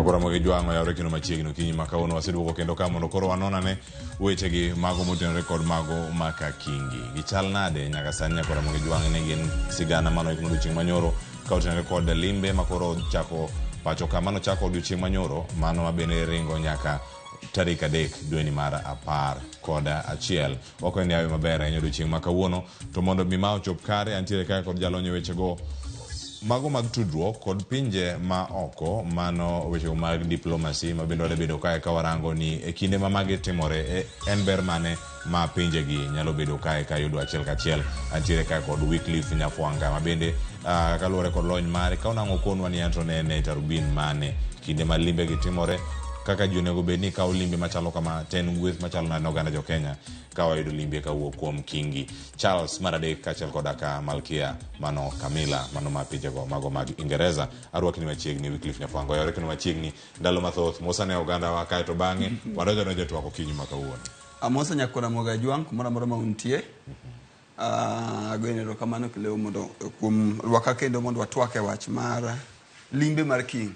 Ramogi juango ya rekino machiegni Kingi makauno wasiduoko kendo kama koro wanona ne wechegi mago motenore kod mago maka Kingi. Gichal nade nyaka sani Ramogi juango ne gin sigana mano ikuno chieng' manyoro ka otenore kod Limbe makoro chako pacho kamano chako odiochieng' manyoro mano mabende ringo nyaka tarik 3 dweni mar 11 oko ne yawe maber ahinya odiochieng' makawuono to mondo mi ochop kare antiere kae kod jalonyo wechego mago mag tudruok kod pinje ma oko mano weche mag diplomasi mabende wade bedo kae ka warango ni e kinde ma magi timore en ber mane ma pinje gi nyalo bedo kae ka yudo achiel kachiel antiere kae kod Wycliffe Nyafwanga mabende kaluwore kod lony mare ka onang'o konwa ni anto ne tarubin mane kinde ma limbe gi timore kaka ji onego bed ni kawo limbe machalo kama ten gweth machalo nade oganda jo Kenya ka wayudo limbe kawuok kuom Kingi Charles Maradek kaachiel koda ka Malkia mano Camilla mano ma pinjego mago mag Ingereza arwakni machiegni Wycliffe Nyafwanga yarekni machiegni ndalo mathoth mosane oganda wa kae to bang'e wadonjo twako Kingi makawuono amosa nyakora moga juang kumora moro mauntie agoinero kamano kileo mondo kuom rwaka kendo mondo watwake wach mar limbe mar King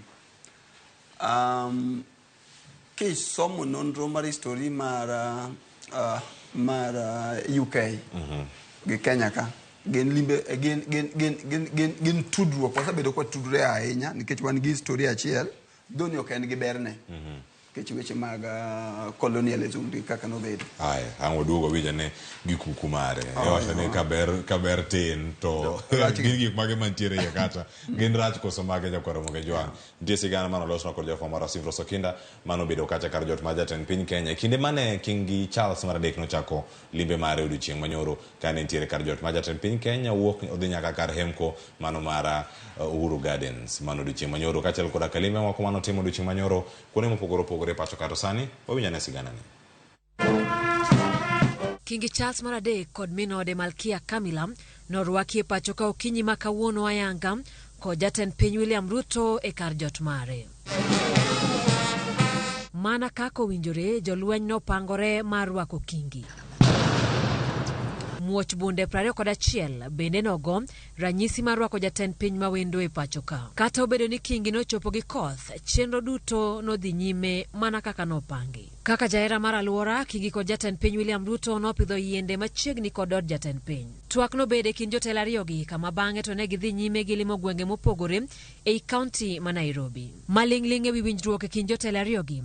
somo nonro mar history mar UK gi Kenya ka gen limbe gen tudruok wasebedo kwa tudre ahinya nikech wan gi historia achiel doni ok en gi berne kech weche mag colonialism kaka nobedo ang oduogo wija ne gikuku mare wacho ni kaber tin to gin gik mage mantiere ya kata gin rach koso mage Ramogi juang nitie sigana mano losno kod jafwambo mar Sifro Sokinda mano bedo kacha kar jot ma jatend piny Kenya kinde mane Kingi Charles Maradek nochako limbe mare odiochieng' manyoro kane nitiere kar jot ma jatend piny Kenya wuok odhi nyaka kar hemko mano mar Uhuru Gardens mano odiochieng' manyoro kaachiel koda kalimbe moko mano timo odiochieng' manyoro kuonde mopogore pacho kato sani wawinyane sigana ni Kingi Charles Maradek kod minode Malkia Camilla norwaki pacho ka okinyi makawuono ayanga kod jatend piny William Ruto e kar jot mare mana kako winjore jolweny no pangore mar rwako Kingi muoch bunde 21 bende nogo ranyisi mar rwako jatend piny mawendo e pacho ka kata obedo ni Kingi nochopo gi koth chenro duto nodhi nyime mana kaka nopangi kaka jaera mar alwora Kingi kod jatend piny William Ruto nopidho yiende machiegni kod od jatend piny twak nobede kind jotelo ariyogi kama bang'e to ne gidhi nyime gi limo gwenge mopogore ei kaunti ma Nairobi maling'ling' ewi winjruok e kind jotelo ariyogi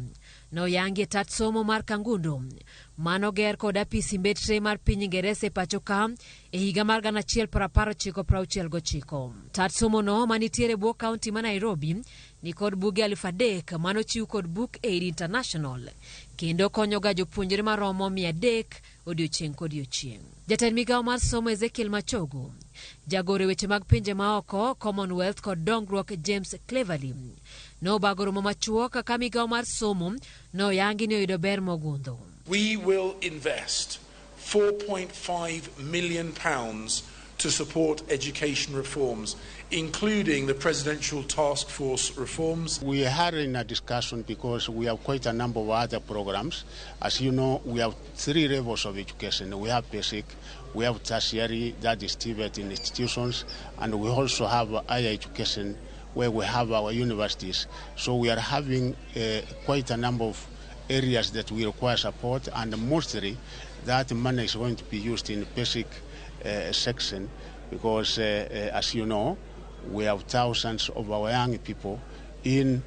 no yangi tat somo mar Kangundo mano ger kod apisi mbetre mar piny Ingereza e pacho ka e higa mar 1969 tat somo no manitiere bwo kaunti ma Nairobi ni kod buge 3,000 mano chiw kod Book Aid International kendo konyo ga jopuonjre maromo 300 odiochieng' kodiochieng' jatend migawo mar somo Ezekiel Machogu jagore weche mag pinje maoko Commonwealth kod dongruok James Cleverly no bagoromo machuok ka migawo mar somo no yangi ni oyudo ber mogundho. We will invest £4.5 million to support education reforms, including the Presidential Task Force reforms. We are in a discussion because we have quite a number of other programs. As you know, we have 3 levels of education. We have basic, we have tertiary, that is TVET in institutions, and we also have higher education where we have our universities. So we are having quite a number of areas that we require support, and mostly that money is going to be used in basic section because, as you know, we have thousands of our young people in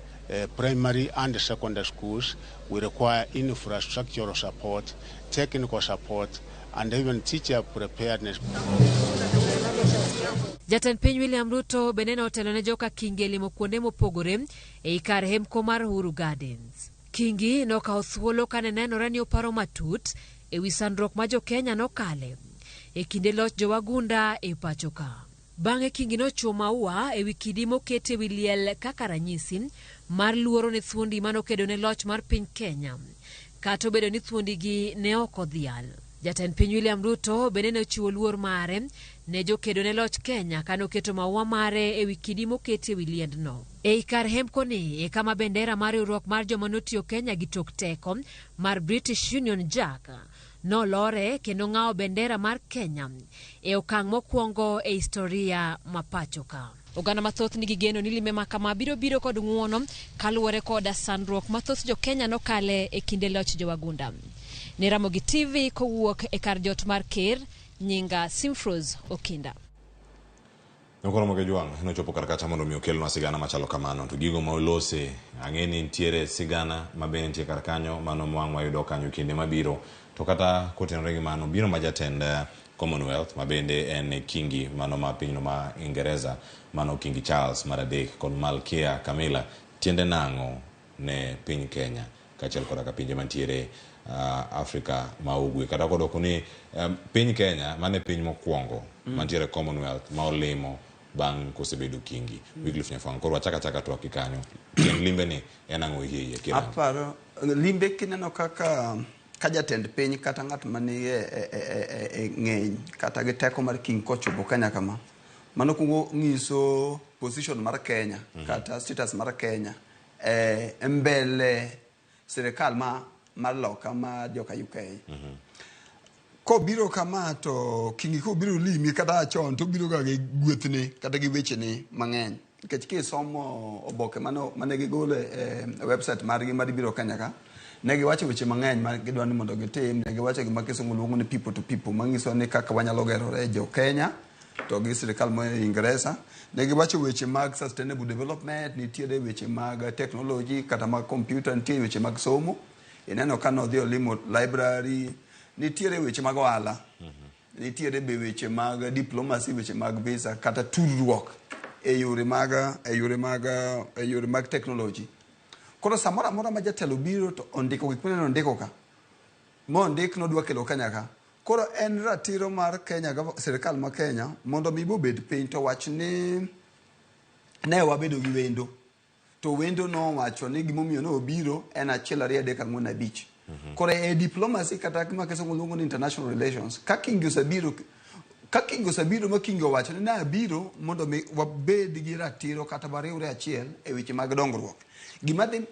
primary and secondary schools. We require infrastructural support, technical support, and even teacher preparedness. Jatend piny William Ruto beneno otelo ne joka Kingi limo kuonde mopogore e kar hemko mar Uhuru Gardens. Kingi nokawo thuolo kane nenore ni oparo matut e wi sandruok ma jo Kenya nokale e kinde loch jowagunda e pacho ka. Bang'e Kingi nochuo maua e wi kidi mokete wi liel kaka ranyisi mar luoro ne thuondi manokedo ne loch mar piny Kenya kata obedo ni thuondigi ne ok odhial. Jatend piny William Ruto bende nochiwo luor mare ne jokedo ne loch Kenya kano keto maua mare e wi kidi mokete wi liendno. Ei kar hemko ni e kama bendera mar riwruok mar joma notiyo Kenya gi tok teko mar British Union Jack nolore kendo ng'awo bendera mar Kenya e okang' mokwongo e historia ma pacho ka. Oganda mathoth nigi geno ni limbe ma kama biro kod ng'uono kaluwore koda sandruok mathoth jo Kenya nokale e kinde loch jowagunda. Ne Ramogi TV kowuok e kar jot mar Ker, nyinga Simfros Okinda. Nokoro moge juang, nochopo kar kacha mondo mi okelnwa sigana machalo kamano. To gigo ma olose, ang'eni nitiere sigana mabende nitie kar kanyo, mano mwang' wayudo kanyo kinde mabiro. To kata kotenore gi mano, biro ma jatend Commonwealth, mabende en Kingi, mano ma pinyno ma Ingereza, mano Kingi Charles mar adek, kod Malkia Camilla, tiende nang'o ne piny Kenya, kachiel koda ka pinje mantiere Afrika ma ugwe. Kata kodoko ni piny Kenya, mane piny mokwongo, mantiere Commonwealth, ma olimo bang' kosebedo Kingi. Wycliffe Nyafwang, koro achaka to akikanyo. Kien limbe ni en ang'o hiye kira? Aparo, limbe kineno kaka jatend piny kata ng'at mani ng'eny kata gi teko mar king kochopo Kenya kama, mano kungo ng'iso position mar Kenya kata status mar Kenya mbele sirikal mar loka ma joka UK. Kobiro kama to Kingi kobiro limi kata chon to biro ga gi gwethne kata gi wechene mang'eny. Nikech kisomo oboke mane gigolo e website margi mar biro Kenya ka, ne giwacho weche mang'eny ma gidwa ni mondo gitim. Ne giwacho gima kisungu luongo ni people to people, manyiso ni kaka wanyalo gerore jo Kenya to gi sirikal mar Ingresa. Ne giwacho weche mag sustainable development, nitiere weche mag technology kata mag computer, nitiere weche mag somo. Ineno ka nodhi olimo library, nitiere weche mag ohala, nitiere be weche mag diplomacy, weche mag visa kata tudruok e yore mag technology. Koro samora mora ma jatelo biro to ondiko gik mane ondiko ka, mo ndik nodwa kelo Kenya ka. Koro en ratiro mar Kenya, sirikal ma Kenya, mondo mi bobed piny to wach ni ne wabedo gi wendo. To wendo no wacho ni gimomiyo no obiro en 1, 2, 3, 4, 5. Koro e diplomacy kata kama kisungu luongo ni international relations, ka Kingi osebiro ma Kingi wacho ni na biro mondo mi wabed gi ratiro kata bariwre achiel e weche mag dongruok. Gima dhi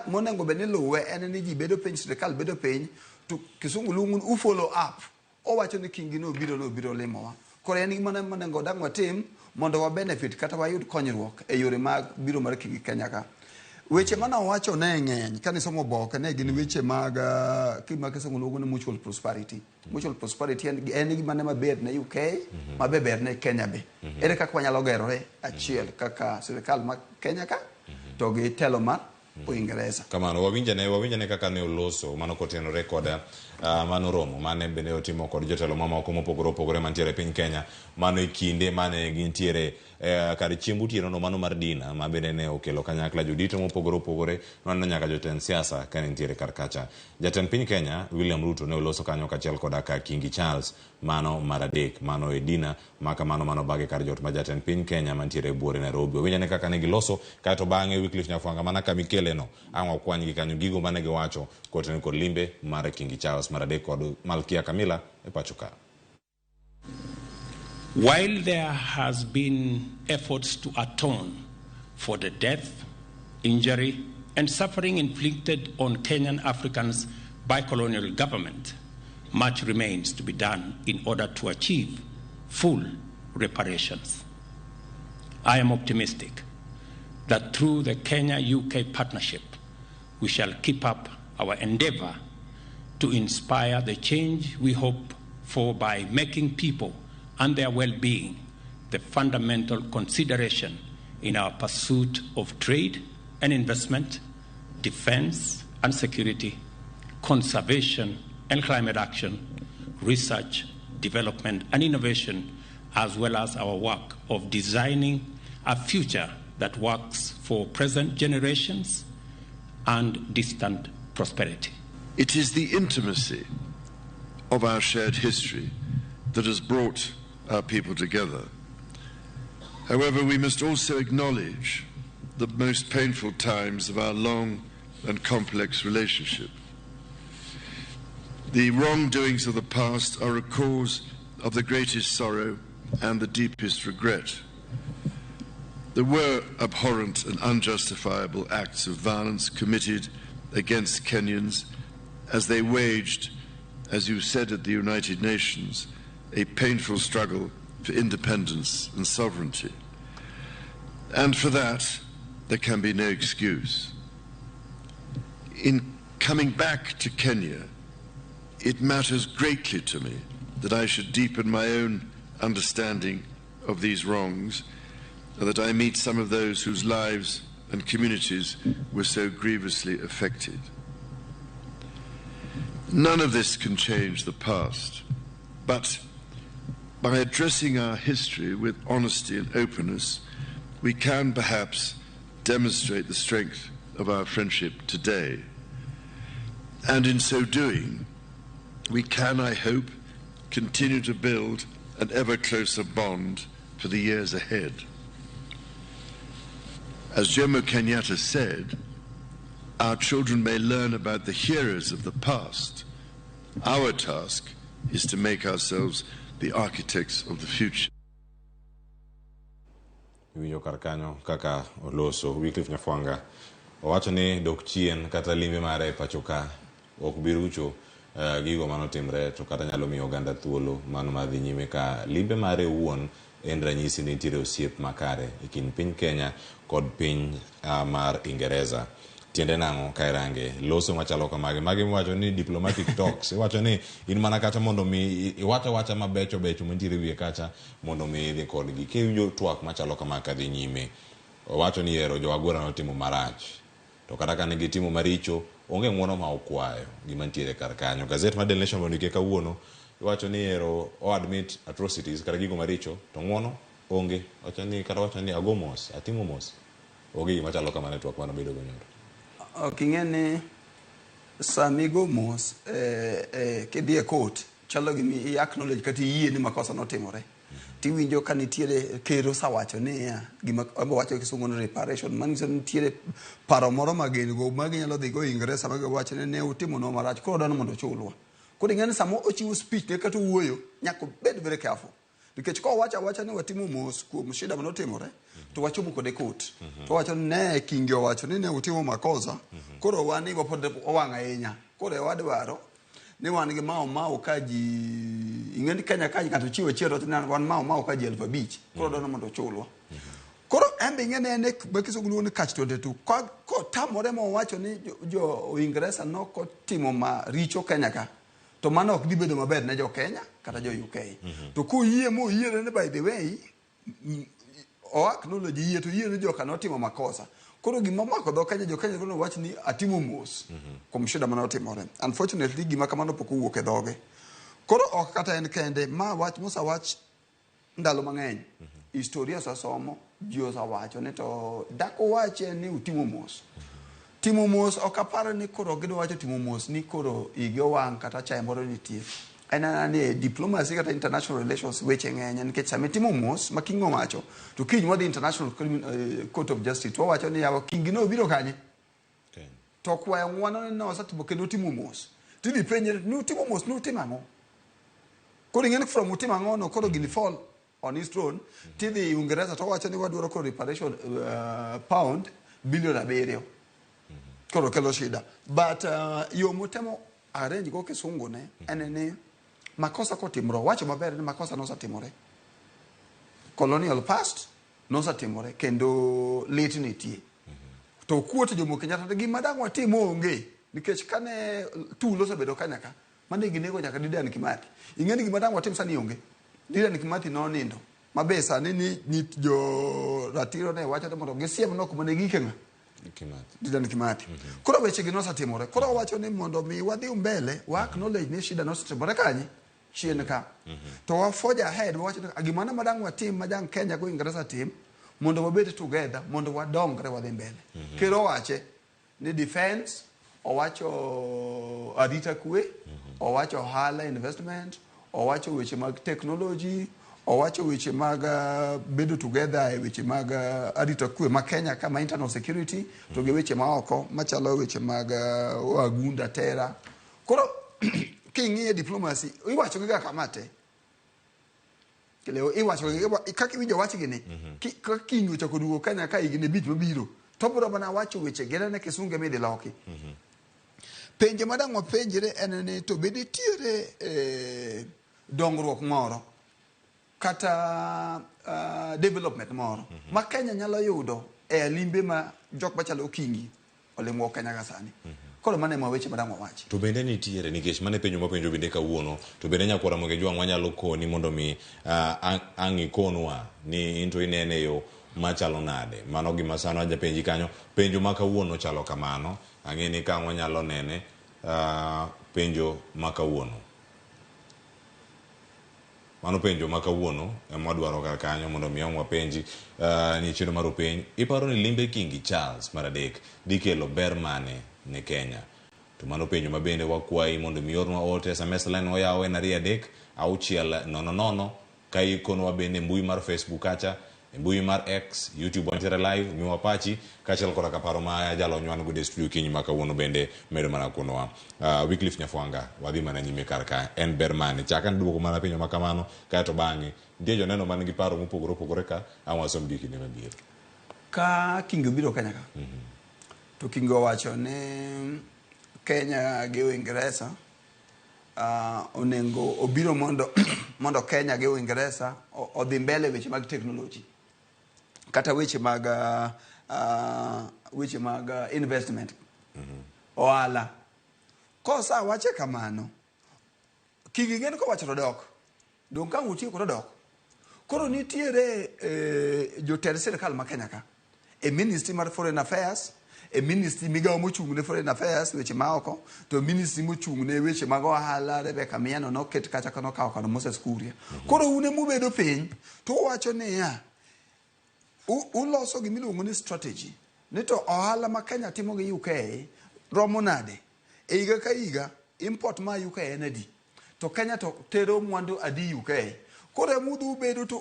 monengo bende luwe en ni ji bedo piny, sirikal bedo piny, to kisungu luongo follow up. Owacho ni Kingi no biro limowa. Koro en gima monengo dang' watim mondo wa benefit kata wayud konyruok e yore mag biro mar Kingi Kenya ka. Weche mana wacho ne ng'eny, kani somo boke ne gin weche mag kima kisungu luongo ni mutual prosperity. Mutual prosperity en gima ne maber ne UK, maber ne Kenya be. Ere kaka wanyalo gerore achiel kaka sirikal ma Kenya ka to gi telo mar Uingereza. Kamano wawinjane kaka ne oloso mano kotenore koda mano romo mane bende otimo kod jotelo mamoko mopogore mantiere piny Kenya, mano e kinde mane gintiere kar chiemb otieno no mano mar dina, ma bende ne okelo kanyakla jodito mopogore mano nyaka jotend siasa ka nitiere kar kacha. Jatend piny Kenya William Ruto ne oloso kanyo kachiel koda ka Kingi Charles mano mar adek, mano e dina maka mano bage kar jot ma jatend piny Kenya mantiere buore Nairobi. Winjane kaka ne giloso kato bang'e Wycliffe Nyafwanga mana ka mikele no ang'o kwany gi kanyo gigo mane giwacho kotenore kod limbe mar Kingi Charles mar adek kod Malkia Camilla e pacho ka. While there has been efforts to atone for the death, injury, and suffering inflicted on Kenyan Africans by colonial government, much remains to be done in order to achieve full reparations. I am optimistic that through the Kenya-UK partnership, we shall keep up our endeavor to inspire the change we hope for by making people and their well-being the fundamental consideration in our pursuit of trade and investment, defense and security, conservation and climate action, research, development and innovation, as well as our work of designing a future that works for present generations and distant prosperity. It is the intimacy of our shared history that has brought our people together. However, we must also acknowledge the most painful times of our long and complex relationship. The wrongdoings of the past are a cause of the greatest sorrow and the deepest regret. There were abhorrent and unjustifiable acts of violence committed against Kenyans as they waged as you said at the United Nations, a painful struggle for independence and sovereignty. And for that, there can be no excuse. In coming back to Kenya, it matters greatly to me that I should deepen my own understanding of these wrongs, and that I meet some of those whose lives and communities were so grievously affected. None of this can change the past, but by addressing our history with honesty and openness, we can perhaps demonstrate the strength of our friendship today. And in so doing, we can, I hope, continue to build an ever closer bond for the years ahead. As Jomo Kenyatta said, our children may learn about the heroes of the past. Our task is to make ourselves the architects of the future. Winjo kar kanyo kaka oloso Wycliffe Nyafwanga owacho ni dok chien kata limbe mare e pacho ka ok birucho gigo manotimre to kata nyalo miyo oganda thuolo mano madhi nyime ka limbe mare wuon en ranyisi ni nitiere osiep makare e kind piny Kenya kod piny mar Ingereza. Tiende nang'o ka irange loso machalo kamage magi miwacho ni diplomatic talks iwacho ni in mana kata mondo mi iwacho wacha mabecho becho mantiere wiye kacha mondo mi idhi kodgi kiwinjo twak machalo kama kadhi nyime. Owacho ni ero jowagwera notimo marach to kata ka nigi timo maricho onge ng'wono ma okwayo gima ntiere kar kanyo. Gazette mar Daily Nation mondike kawuono iwacho ni ero o admit atrocities kata gigo maricho to ng'wono onge. Wacho ni kata wacho ni ago mos atimo mos onge gima chalo kamane twak mano bedo go nyoro. Kingene samigo mos kidhi court chalo gimi acknowledge kati yie ni makosa notimore. Tiwinjo ka nitiere kero sawacho ni gima wacho kisungo no reparation manyiso nitiere paro moro magin go maginyalo dhi go Ingresa magiwacho ni ne utimo no marach koro dano mondo chulwa. Koro ng'eni samo ochiwo speech ne kata wuoyo nyaka bed very careful. Nikech ko wacha ni watimo mos kuom shida manotimore to wachomo kode court. To wacho ne Kingi wacho ni ne utimo makosa koro wani go pod owang' ahinya. Koro wadwaro ni wan gi mao ka ji ing'eni Kenya ka ng'ato chiwo chero to wan mao ka ji 5,000 koro dano mondo chulwa. Koro embe ing'ene ne bakisugulu ni catch 22 ko tamore mo wacho ni jo Ingresa no ko timo maricho Kenya ka to mano ok dibedo maber ne jo Kenya kata jo UK. To ku yie mo yie ne by the way o acknowledge yie to yie ne jo kanotimo makosa. Koro gima mako do Kenya jo Kenya kono wach ni atimo mos kuom shida manotimore. Unfortunately gima kamano pok owuok e dhoge. Koro ok kata en kende ma wach musa wach ndalo mang'eny. Historia sasomo jio sa wacho ne to dako wache ni utimo mos. Timo mos okaparo ni koro gido wacho timo mos ni koro igyo wang kata cha moro nitie. Ni diplomacy kata international relations weche ng'eny nikech same timo mos makingo macho to kiny wadhi international court of justice to wacho ni yawa Kingi no biro kanye. Okay. To kwayo ng'wono no osatimo kendo timo mos. Tidhi penje ni timo mos no timo ang'o. Koro ng'eni from timo ang'o no koro gini fall on his throne tidhi Uingereza to wacho ni wadwaro koro reparation pound bilion 7. Koro kelo shida. But yo mutemo arrange go kisungu ne enene makosa kotimro wacho maber ni makosa nosatimore. Colonial past nosatimore kendo late nitie. To kuoto Jomo Kenyatta gima dang' watimo onge nikech kane tulo osebedo Kenya ka mane ginego nyaka Dedan Kimathi. Ing'eni gima dang' watim sani onge. Dedan Kimathi no nindo. Mabe sani ni jo ratiro ne wacho mondo gisiem no kuma ne gikenga. Dedan Kimathi. Koro weche gi nosatimore. Koro wacho ni mondo mi wadhi mbele wa acknowledge ni shida nosatimore kanye chien ka. To wa forge ahead wacho gimana madang' watim madang' Kenya go Ingresa tim mondo wabed together mondo wadongre wadhi mbele. Kero wache ni defense owacho arita kwe owacho ohala investment owacho weche mag technology owacho weche mag bedo together e weche mag arita kwe ma Kenya kama internal security to ge weche maoko machalo weche mag wagunda tera. Koro king'ie diplomacy iwacho giga kamate keleo iwacho kaka winjo wach gini ka Kingi chako duogo Kenya ka igine bich mabiro to bro bana wacho weche gere ne kisunge midhi loki. penjo madang wapenjre en ni to bedi tiere dongruok moro kata development moro ma Kenya nyalo yudo limbe ma jok machalo Kingi olimo Kenya kasani. Koro mane ma weche madang wawachi. To bende nitiere nikech mane penjo mapenjo bende kawuono to bende nyakwara Ramogi jwang wanyalo koni mondo mi angi konwa ni into inene yo machalo nade. Mano gima sano aja penji kanyo penjo ma kawuono chalo kamano angeni ka wanyalo nene penjo ma kawuono. Mano penjo ma kawuono emwadwaro kar kanyo mondo mi omwa penji ni chido maro penj iparo ni Limbe Kingi Charles maradek dikelo ber mane ne Kenya. To mano penjo mabende wakwai mondo mi ornwa ote SMS line oyawe na 3-6-00 ka ikonwa bende mbui mar Facebook acha mbui mar X YouTube wantere live miwa pachi kachel kora kaparo ma jalo nywan gude studio Kinyi maka wono bende medo mana kunwa Wycliffe Nyafwanga wadhi mana nyime karka en bermane chaka ndugo mana penjo makamano ka to bangi ndiye joneno man gi paro mopogore ka awasom diki ne mabiro ka Kingi biro Kenya ka to Kingi wacho ne Kenya gi Uingereza onengo obiro mondo Kenya gi Uingereza odhi mbele weche mag technology kata weche mag investment oala kosa wache kamano Kingi gen ko wacho dok don ka uti ko dok koro nitiere joter sirkal ma Kenya ka Ministry mar Foreign Affairs Ministry migawo mochung ne Foreign Affairs weche maoko to Ministry mochung ne weche mag ohala Rebecca Miano no ket kacha kano kawo kano Moses Kuria koro une mubedo piny to wacho ne ya uloso gi miluongo ni strategy ni to ohala ma Kenya timo gi UK romo nade higa ka higa import ma UK en adi to Kenya to tero mwandu adi UK koro mudu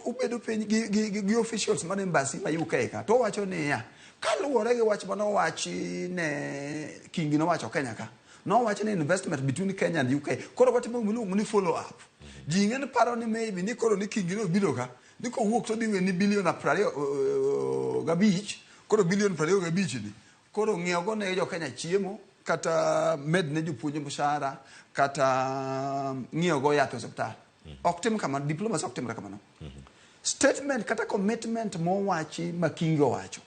ubedo piny gi officials man embassy ma UK ka to wacho ne ya kaluwore gi wach mano wachi ne Kingi no wacho Kenya ka no wacho ne investment between Kenya and UK koro watimo miluongo ni follow up ji ng'en paro ni maybe ni koro ni Kingi no biro ka ni ko wuok to diwe ni bilion 25 koro bilion 25 ni koro ng'iewo go ne jo Kenya chiemo kata med ne jopuonje mshahara kata ng'iewo go yath hospital ok tim kamano diplomacy ok timre kamano statement kata commitment mo wachi ma Kingi wacho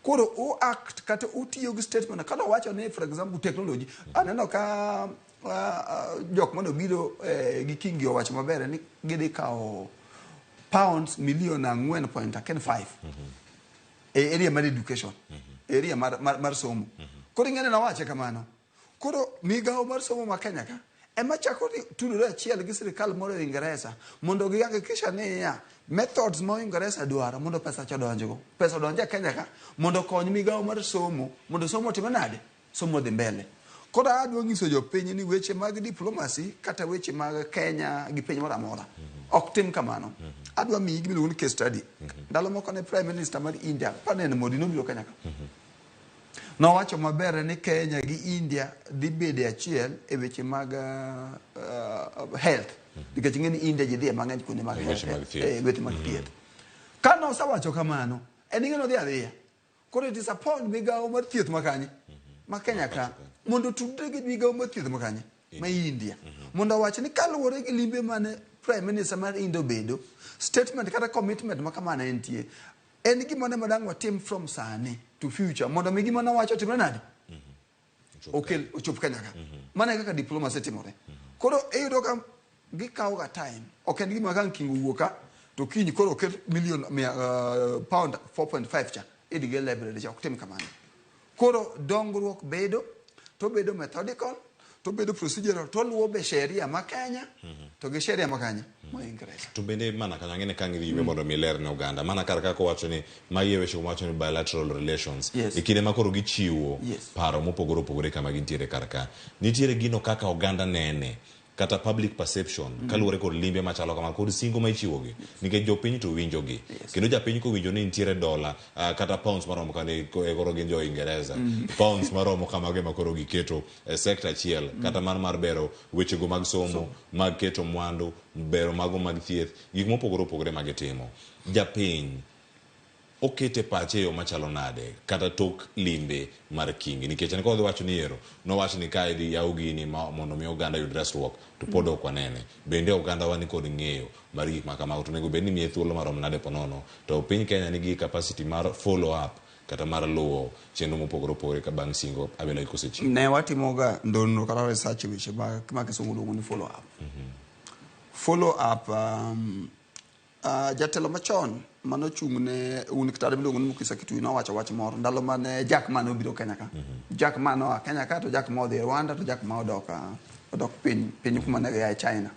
koro u act kata utiyo gi statement kata wacho ne for example technology aneno ka jok mano biro gi Kingi wacho maber ni gidi kao pounds million 4.5 area mar education area mar somo koro ngene na wache kamano koro migawo mar somo ma Kenya ka ema chako tudore achiel gi sirkal moro Uingereza mondo gihakikisha ni ya methods mo Uingereza dwaro mondo pesa cha donjego pesa donje Kenya ka mondo kony migawo mar somo mondo somo time nade somo dhi mbele koro adwa nyiso jopiny ni weche mag diplomacy kata weche mag Kenya gi piny moro amora ok tim kamano adwa miyi gimiluongo ni case study ndalo moko ne Prime Minister mar India panen Modi nobiro Kenya ka no wacho maber ni Kenya gi India dhi bede achiel e weche mag health nikech ng'eni India ji dhi mang'eny kuonde mag weche mag thieth ka no sawacho kamano en ng'eno dhi adhiya koro it is upon migawo mar thieth makanye ma Kenya ka mondo tudre gi migawo mar thieth makanye ma India mondo wach ni kaluwore gi limbe mane Prime Minister mar India bedo statement kata commitment makamana entie en gima ne madang watim from sani to future mondo mi gima na wacho timre nade okel ochop Kenya ka mana kaka diplomacy timore koro eyudo ka gikawo ga time ok en gima kan Kingi wuoka to Kinyi koro okel million pound 4.5 cha idige library cha ok tim kamano koro dongruok bedo to bedo methodical to bedo procedural to luwo be sheria ma Kenya to gi sheria ma Kenya ma Ingereza to bende mana kana ngene kangi yime mondo mi ler ne Uganda mana kar kako wacho ni mayewe sho wacho ni bilateral relations ikine makoro gichiwo paro mopogore kama gintiere karka nitiere gino kaka Uganda nene kata public perception kaluwore kod limbe machalo kama kod singo ma ichiwogi nikech jopiny to winjogi kendo japiny ko winjo ni nitiere dola kata pounds maromo kane koro gin jo Ingereza pounds maromo kama gema koro giketo sector achiel kata mar bero wechego mag somo mag keto mwandu bero mago mag thieth gik mopogore mag timo japiny okete pache yo machalo nade kata tok limbe mar Kingi nikech ne kodhi wacho ni ero no wacho ni ka idhi yaw gini mondo mi oganda yud resruok to pod ok wanene bende oganda wani kod ng'eyo mar gik ma kamago to nego bed ni miye thuolo marom nade ponono to piny Kenya nigi capacity mar follow up kata mar luwo chenro mopogore opogore ka bang' singo abela ikosechi ne watimoga ndono kata research weche ma kisungu luongo ni follow up follow up jatelo machon manochung' ne unikitade miluongo ni Mukisa Kitui nowacho wach moro ndalo mane Jack Ma nobiro Kenya ka Jack Ma noa Kenya ka to Jack Ma odhi Rwanda to Jack Ma odok piny kuma ne ya China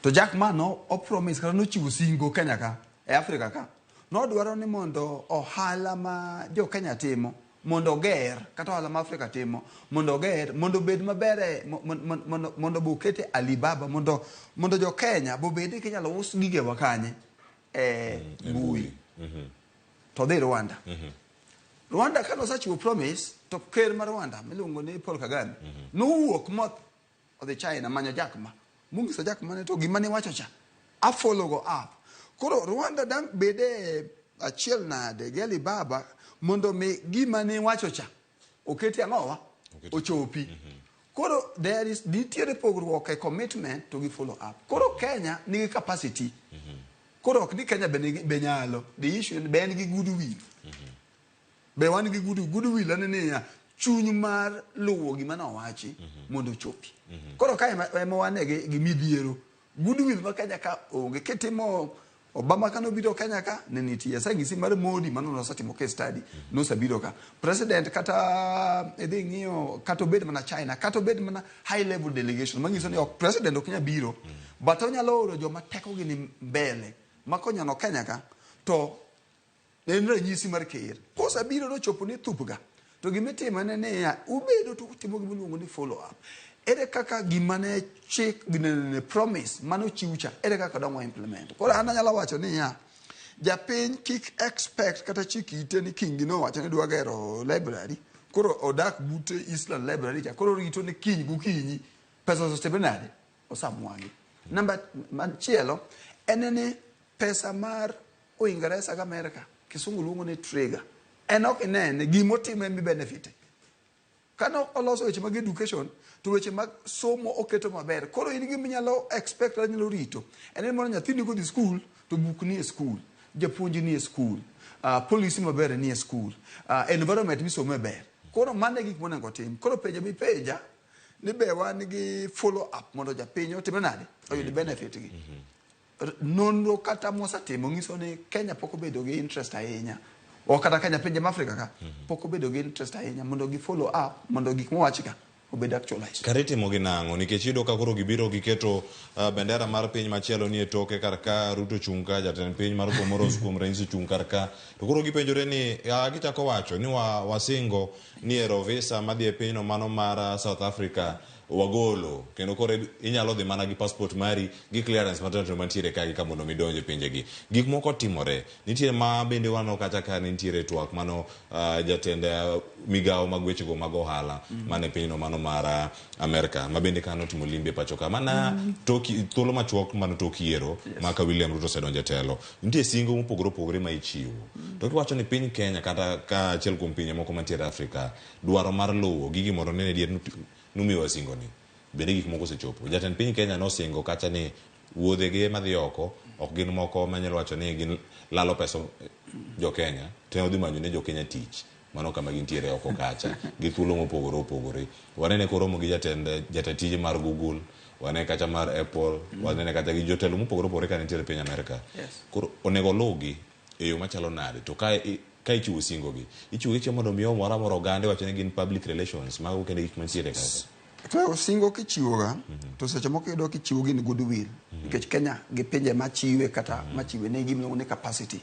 to Jack Ma no promise kata nochiwo singo Kenya ka e Africa ka nodwaro ni mondo ohala ma jo Kenya timo mondo ger kata ohala ma Africa timo mondo ger mondo bed maber mondo bukete Alibaba mondo jo Kenya bobedi kinyalo us gige wakanye mbui to dhi Rwanda Rwanda kano osechiwo promise to ker mar Rwanda miluongo ni Paul Kagame nowuok moth odhi China manyo Jack Ma Mungisa Jack Ma ne to gima ne wacho cha a follow go up koro Rwanda dang bede achiel nade gi Alibaba mondo mi gima ne wacho cha oketi ang'owa ochopi koro there is nitiere pogruok e commitment to gi follow up koro Kenya nigi capacity koro ok ni Kenya be nyalo the issue be en gi goodwill be wan gi goodwill anene ya chuny mar luwo gima nowachi mondo chopi koro kae ema wan gi midhiero goodwill ma Kenya ka onge ketimo Obama kano biro Kenya ka ne nitie sangisi mar Modi manono osatimo case study no sabiro ka president kata edhi ng'iyo kata obed mana China kata obed mana high level delegation mangiso ni ok president ok nya biro but onyalo oro joma teko gi ni mbele makonya no Kenya ka to en ranyisi mar ker kosa biro no chopo ni thupga to gimitimo ne ya ubedo to timo giluongo ni follow up ere kaka gima ne chik ne promise mano chiucha ere kaka dongo implement koro an anyalo wacho ni ya japiny kik expect kata chik ite ni Kingi no wacho ni dwa gero library koro odak bute Eastland Library ja koro rito ni kiny gokinyi pesa osebenade osamwangi namba machielo enene pesa mar Uingereza ga Amerika kisungu luongo ni trigger enok inene gimotime mi benefit kano oloso weche mag education to weche mag somo oketo maber koro in gi minyalo expect anyalo rito en mono nyathini go di school to book ni e school japuonj ni e school policy maber ni e school environment misome ber koro mane gik monego tim koro penja mi penja ni be wan gi follow up mondo japiny otime nade oyud benefit gi nonro kata mosatimo ngiso ni Kenya pok obedo gi interest ahinya o kata Kenya pinje Afrika ka pok obedo gi interest ahinya mondo gi follow up mondo gik mowachika obed actualized karitimo gi nango nikech yudo ka koro gibiro giketo bendera mar piny machielo ni e toke karka Ruto chung ka jatend piny mar Comoros kuom ranyisi chung karka to koro gipenjore ni gichako wacho ni wasingo ni ero visa madhi e pinyno mano mar South Africa wagolo kendo koro inyalo dhi mana gi passport mari gi clearance matatu mantiere ka gi kamondo midonje pinje gi gik moko timore nitiere ma bende wano kata ka nitiere twak mano jatend migao magweche go mag ohala mane pinyno mano mar Amerika ma bende kano timo limbe pacho ka mana toki thuolo machuok mano tokiero maka William Ruto sedonje telo nitie singo mopogore opogore ma ichiwo to kiwacho ni piny Kenya kata ka achiel kuom pinje moko mantiere Afrika dwaro mar luwo gigi moro ne dier numiwa singo ni bende gik moko sechopo jatend piny Kenya no singo kacha ni wuodhe ge madhi oko ok gin moko manyalo wacho ni gin lalo pesa jo Kenya te odhi manyo ne jo Kenya tich mano kama gintiere oko kacha gi thuolo mopogore opogore wanene koro mo gi jatend tije mar Google wane kacha mar Apple wanene kacha gi jotelo mopogore opogore ka nitiere piny Amerika koro onego lugi e yo machalo nade to ka ichiwo singo gi ichiwo gi mondo miyo mora moro gande wacho ni gin public relations ma okende gik mantiere kacha to singo kichiwo ga to seche moko yudo kichiwo gi ni goodwill nikech Kenya gi pinje machiwe kata machiwe ne gimiluongo ni capacity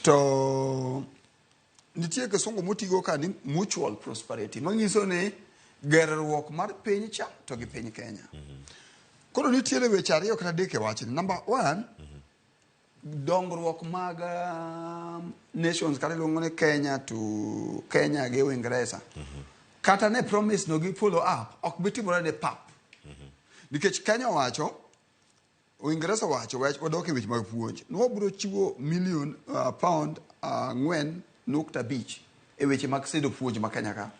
to nitie kisungu motigo ka ni mutual prosperity mangiso ni gerruok mar piny cha to gi piny Kenya koro nitiere weche ariyo kata adek e wachni number 1 dongruok mag nations kata luongo ni Kenya to Kenya gi Uingereza kata ne promise no gi follow up ok bitimore ne pap nikech Kenya wacho Uingereza wacho wadok e weche mag puonj. Nwabiro chiwo million pound 4.5 e weche mag sedo puonj ma Kenya ka.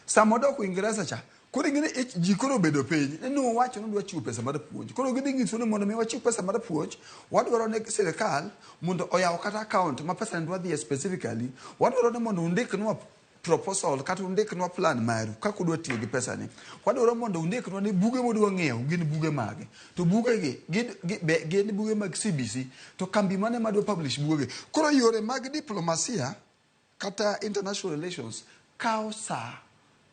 Sama dok Uingereza cha, koro ngene ji koro bedo piny. No wacho no dwa chiwo pesa mar puonj. Koro gidhi nyiso ni mondo mi wachiw pesa mar puonj, wadwaro ne sirikal mondo oyaw kata account ma pesa ndwa dhi specifically. Wadwaro ne mondo undiknwa proposal kata undiknwa plan maru kaka udwa tiyo gi pesa ni. Wadwaro mondo undiknwa ni buge modwa ng'iewo gin buge mage. To buge gi gin buge mag CBC to kambi mane madwa publish buge. Koro yore mag diplomasia kata international relations kao saa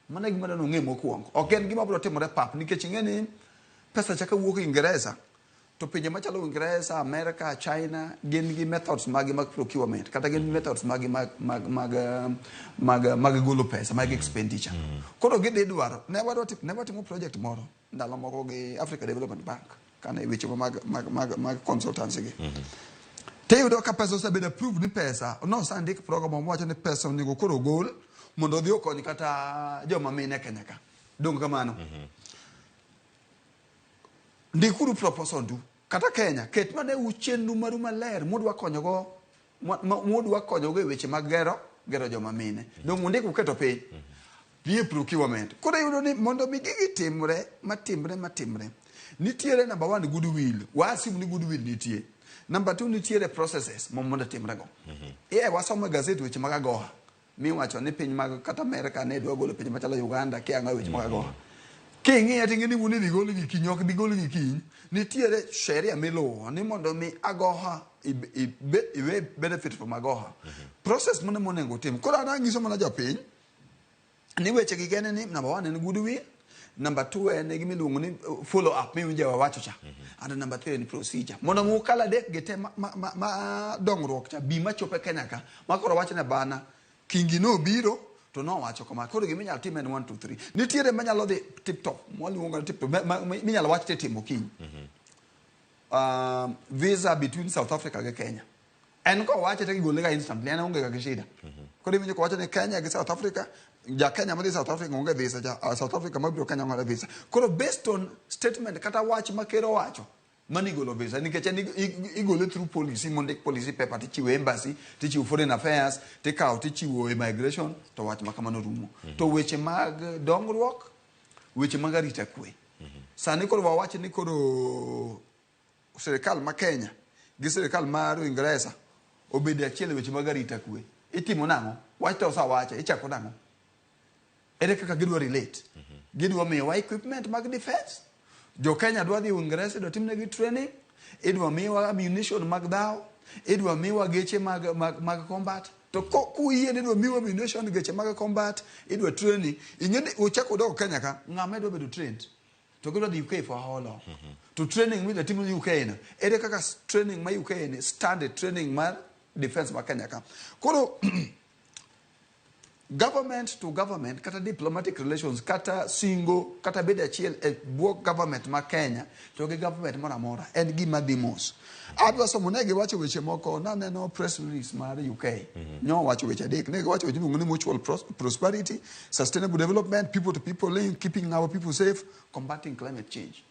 mana gima dano ng'e mokwongo. Ok en gima biro timore pap nikech ing'eni pesa chaka wuok Ingereza to pinje machalo Ingereza, America, China gin gi methods mag procurement kata gin methods mag golo pesa, mag expenditure. Koro gidhi dwaro ne watimo project moro ndalo moko gi Africa Development Bank kana weche mag consultancy gi. Teyudo ka pesa osebedo approved ni pesa no sandik program wacho ni pesa onego koro gol mondo odhi okony kata joma mine Kenya ka. Dong kamano. Ndikuru proposal du. Kata Kenya, ket mane uchendu maru maler modwa konyogo e weche mag gero joma mine. Dong undiku keto piny. Bie procurement. Koro yudo ni mondo mi gigi timre, matimre. Nitiere number 1 goodwill. Wasim ni goodwill nitie. Number 2 nitiere processes mondo timre go. Wasomo gazeti weche mag agoha. Mi wacho ni piny mag kata America ne dwa golo piny machalo Uganda kianga weche mag agoha. Kingi atingeni wuni di golo gi kiny ok di golo gi kiny. Nitiere sheria miluwo ni mondo mi agoha iwe benefit from agoha. Process monengo tim. Koro ana ngiso mana jopiny ni weche gi gene ni number 1 en goodwill, number 2 en gimiluongo ni follow up mi winje wacho cha. And number 3 en procedure. Mondo mukala dek gete ma dongruok cha bi machope Kenya ka. Makoro wacho ne bana Kingi no biro to no wacho kama koro giminyal tim en 1 2 3 nitiere manyalo dhi tip top mwaluongo tip top minyalo wach timo kiny visa between South Africa and Kenya en ko wache te gole ga instantly en onge ga shida koro iminyo ko wacho ne Kenya gi South Africa ja Kenya ma South Africa onge visa ja South Africa ma biro Kenya ngora visa koro based on statement kata wach makero wacho mani golo visa nikech igole through policy mondik policy paper tichiwo embassy tichiwo foreign affairs tikawo tichiwo immigration to wach makamano rumo to weche mag dongruok weche mag arita kwe sani koro wawacho ni koro serikal ma Kenya gi serikal mar Uingereza obede achiel weche mag arita kwe itimo nango wach to sawache ichako nango ere kaka gidwa relate gidwa miwa equipment mag defense Jo Kenya dwa dhi Uingereza do timnegi training, idwa miwa ammunition mag dhao, idwa miwa geche mag combat. To kuyie idwa miwa ammunition geche mag combat, idwa training. Ingeni uchako do Kenya ka ng'ama dwa bedo trained. To gidwa dhi UK for how long? To training with the team in UK na. Ere kaka training ma UK ni standard training mar defense ma Kenya ka. Koro government to government kata diplomatic relations kata singo kata bede achiel e bwo government ma Kenya to gi government mora mora en gima dimos adwa somo ne gi wacho weche moko na neno press release mar UK nyo wacho weche adek ne gi wacho weche ni mutual prosperity, sustainable development, people to people link, keeping our people safe, combating climate change.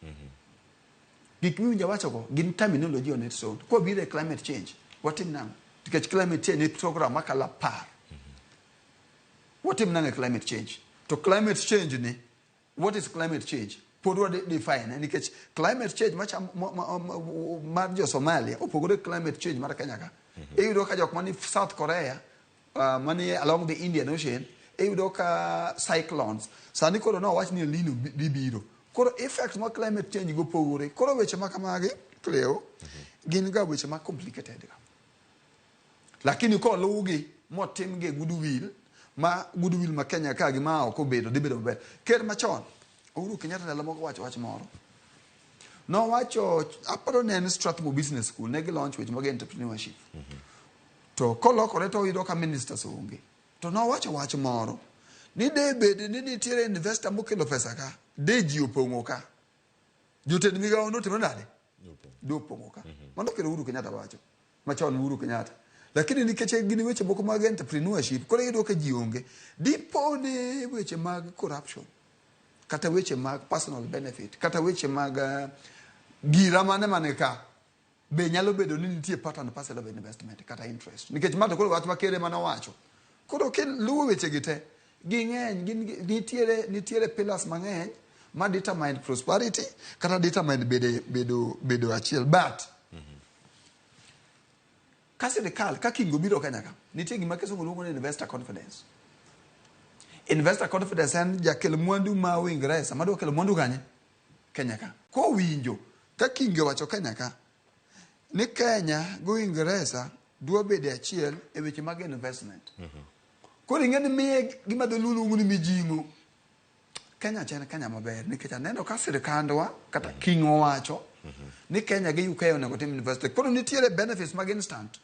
Gik mi winja wacho go gin terminology on its own ko bire climate change watim nam tikech climate change ni program makala par. What is climate change? To climate change ni, what is climate change? Podwa define ni kech climate change macha marjo Somalia opogore climate change mar Kenya ka. Eyudo ka jok mani South Korea mani along the Indian Ocean eyudo ka cyclones sani koro no wach ni lino bibiro. Koro effects ma climate change go pogore. Koro weche makamage cleo gin ga weche ma complicated ga. Lakini ko lugi motim ge goodwill ma Kenya ka gi ma ok obedo dibedo maber. Ker machon Uhuru Kenyatta ndalo moko wacho wach moro. No wacho aparo ne en Strathmore Business School ne gi launch weche mag entrepreneurship. To kolokore to yudo ka ministers onge. To no wacho wach moro. Ni de bede ni nitiere investor mokelo pesa ka. De ji opongo ka. Jotend migawo no timo nade? Do opongo ka. Mano kero Uhuru Kenyatta wacho. Machon Uhuru Kenyatta. Lakini nikech gini weche moko mag entrepreneurship kore yudo ka ji onge dipone weche mag corruption kata weche mag personal benefit kata weche mag gira mane ka be nyalo bedo ni nitie pattern parcel of investment kata interest nikech mato koro wach makere mana wacho koro luwo weche gite ging'eny nitiere pillars mang'eny ma determine prosperity kata determine bedo achiel but ka sirikal ka Kingi obiro Kenya ka nitie gima kisungu luongo ni investor confidence en jakel mwandu ma Uingereza madwa kelo mwandu kanye Kenya ka ko winjo ka Kingi wacho Kenya ka ni Kenya go Uingereza dwa bede achiel e weche mag investment koro ing'eni miye gima dholulu ni mijingo Kenya chen Kenya maber nikech aneno ka sirikandwa kata Kingi wacho ni Kenya gi UK onego tim investment koro nitiere benefits mag instant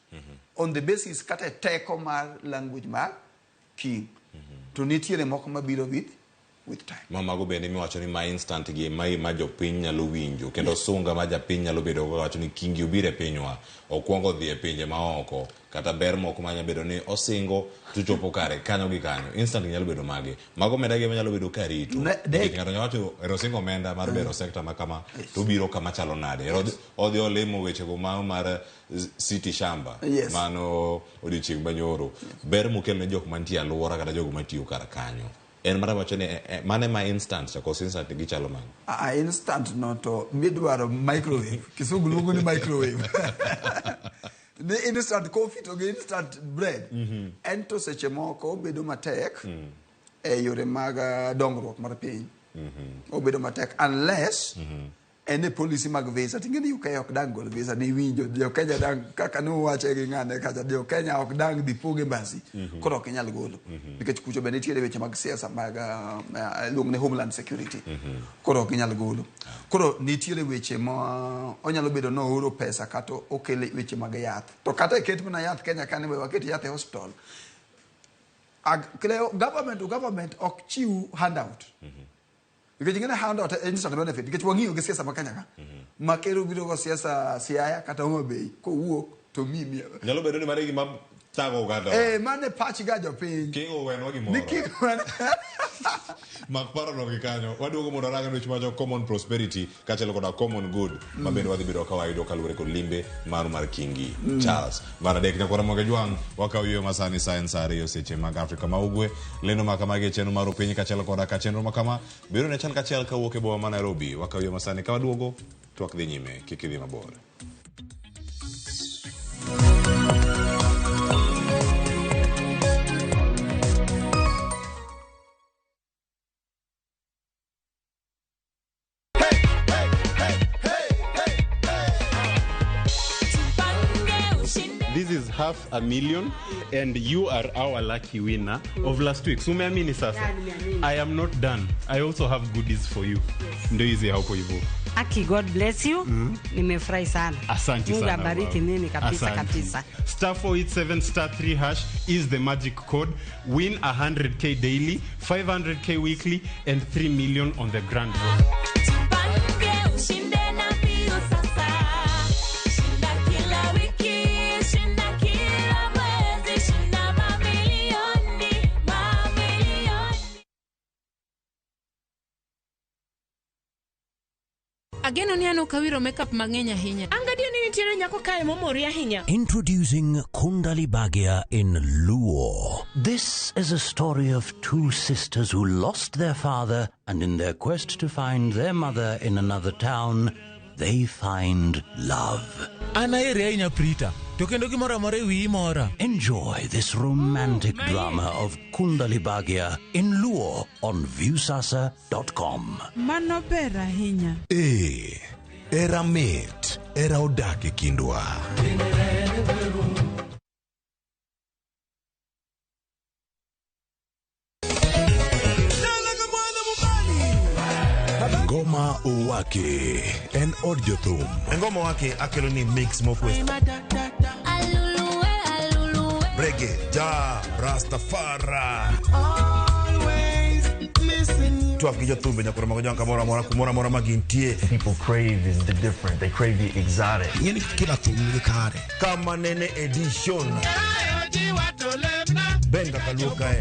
on the basis kata teko mar language mar Kingi to nitiere moko mabiro with time mago bende miwacho ni ma instant gi ma jopiny nyalo winjo kendo sunga ma japiny nyalo bedo go wacho ni Kingi obiro e pinywa okwongo dhi e pinje maoko kata ber moko ma nyalo bedo ni osingo tuchopo kare kanyo gi kanyo instant nyalo bedo mage mago medage nyalo bedo karito ng'ato nyawacho erosingo menda mar bero sekta makama to biro kama chalo nade odhi olemo weche go mar city shamba mano odiochieng' manyoro ber mokel ne jok mantie alwora kata jogo matiyo kar kanyo en mara wacho ni mane ma instant chako instant gi chalo man instant no to midwaro microwave kisungu luongo ni microwave the instant coffee to instant bread ento seche moko bedo matek e yore mag dongruok mar piny obedo matek unless ene policy mag visa tingeni UK ok dang gol visa ni winjo jo Kenya dang kaka no wache gi ngane kacha jo Kenya ok dang dipoge basi koro ok nyal golo nikech kucho bende tiere weche mag siasa mag luong ne homeland security koro ok nyal golo koro nitiere weche ma onyalo bedo no oro pesa kata okele weche mag yath to kata ket mana yath Kenya kane we waket yath e hospital government ok chiu handout because ngene handout instant benefit because wangiyo gi siasa makanya ka makero biro go siasa Siaya kata Homa Bay ko wuok to mimi nyalo bedo ni mare gi ma tago gada mane patch ga jo piny Kingo wenwa gi moro mak paro no gi kanyo waduogo mondo rango weche majo common prosperity kachelo koda common good mabende wadhi biro kawaido kalure kod limbe mar Kingi Charles bana dek nyakora moge jwang wakawiyo masani science ariyo seche mag Afrika maugwe leno makamage cheno maro piny kachelo koda kachenro makama biro ne chal kachel kawuok e boma ma Nairobi wakawiyo masani kawaduogo twak dhi nyime kikidhi mabor. This is 500,000 and you are our lucky winner of last week. So umeamini sasa? I am not done. I also have goodies for you. Ndio hizi hapo hivyo. Aki, God bless you. Nimefurahi sana. Asante sana. Mungu abariki mimi kabisa. Star 487 star 3 hash is the magic code. Win 100k daily, 500k weekly and 3 million on the grand draw. Ageno ni ano kawiro makeup mang'enya hinya. Angadio ni nitiere nyako kae momoria hinya. Introducing Kundali Bagia in Luo. This is a story of two sisters who lost their father, and in their quest to find their mother in another town, they find love. Enjoy this romantic drama of Kundali Bagia in Luo on viewsasa.com. Mano bera hinya. Era mit, era odake kindwa. Ngoma Uwake en od jothum. Ngoma Uwake akelo ni mix mopwe. Reggae, ja, Rastafari. Always listen. Tuaf gijo thumbe nyakura mago janka mora magintie. People crave is the different. They crave the exotic. Yeni kila thumbe kare. Kama nene edition. Benga kaluka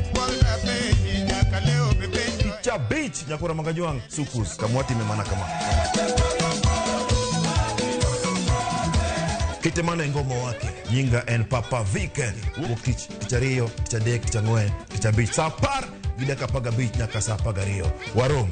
Cha beach nyakura magajuang sukus kamwati memana kama. kete mana ngoma wake nyinga en Papa Vike wuok tich ariyo tich adek tich ang'wen tich abich saa 10:15 nyaka saa 12 warom.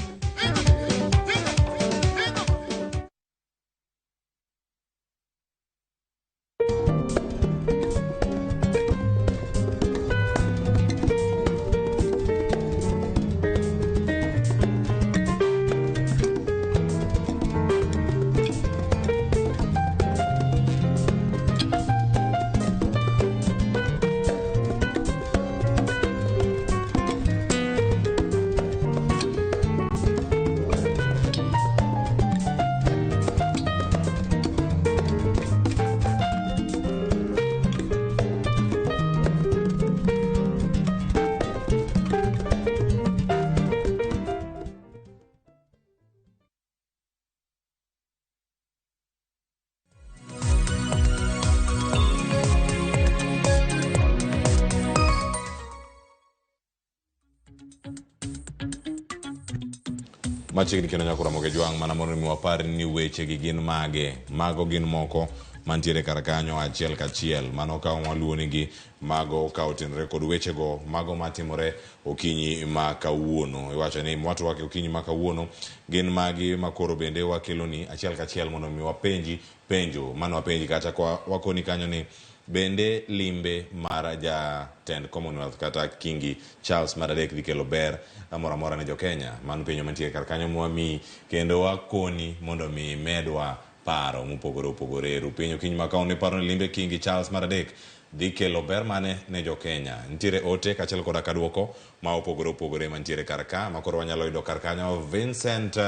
Machiegni kendo nyako Ramogi Jwang' mana mondo mi wapar ni weche gi gin mage. Mago gin moko mantiere kar kanyo achiel kachiel. Mano ka waluonigi mago ka otenore kod wechego mago matimore okinyi ma kawuono. Iwacho ni watu wake okinyi ma kawuono gin magi makoro bende wakeloni achiel kachiel mondo mi wapenji penjo. Mano wapenji kata kwa wakoni kanyo ni bende limbe mar jatend Commonwealth kata Kingi Charles Maradek dhi kelo ber amora amora ne jo Kenya. Mano penjo mantie kar kanyo mwami kendo wakoni mondo mi medwa paro mopogore opogore. Rupenyo kiny makao ne paro ni limbe Kingi Charles Maradek dhi kelo ber mane ne jo Kenya. Nitiere ote kachiel koda kaduoko ma opogore opogore mantiere kar ka makoro wanyalo yudo kar kanyo. Vincent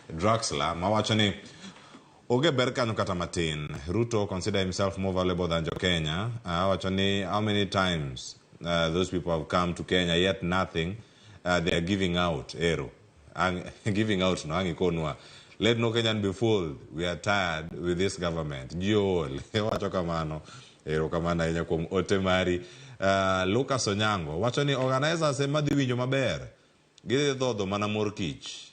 Draxler mawacho ni oge ber kanyo kata matin. Ruto consider himself more valuable than jo Kenya. Wacho ni how many times those people have come to Kenya yet nothing they are giving out ero. Giving out no angi konwa. Let no Kenyan be fooled. We are tired with this government. Jiol. Wacho kamano. Ero kamana inya kuom ote mari. Lucas Onyango. Wacho ni organizers ema dhi winjo maber. Gidhi dhodho mana mor kich.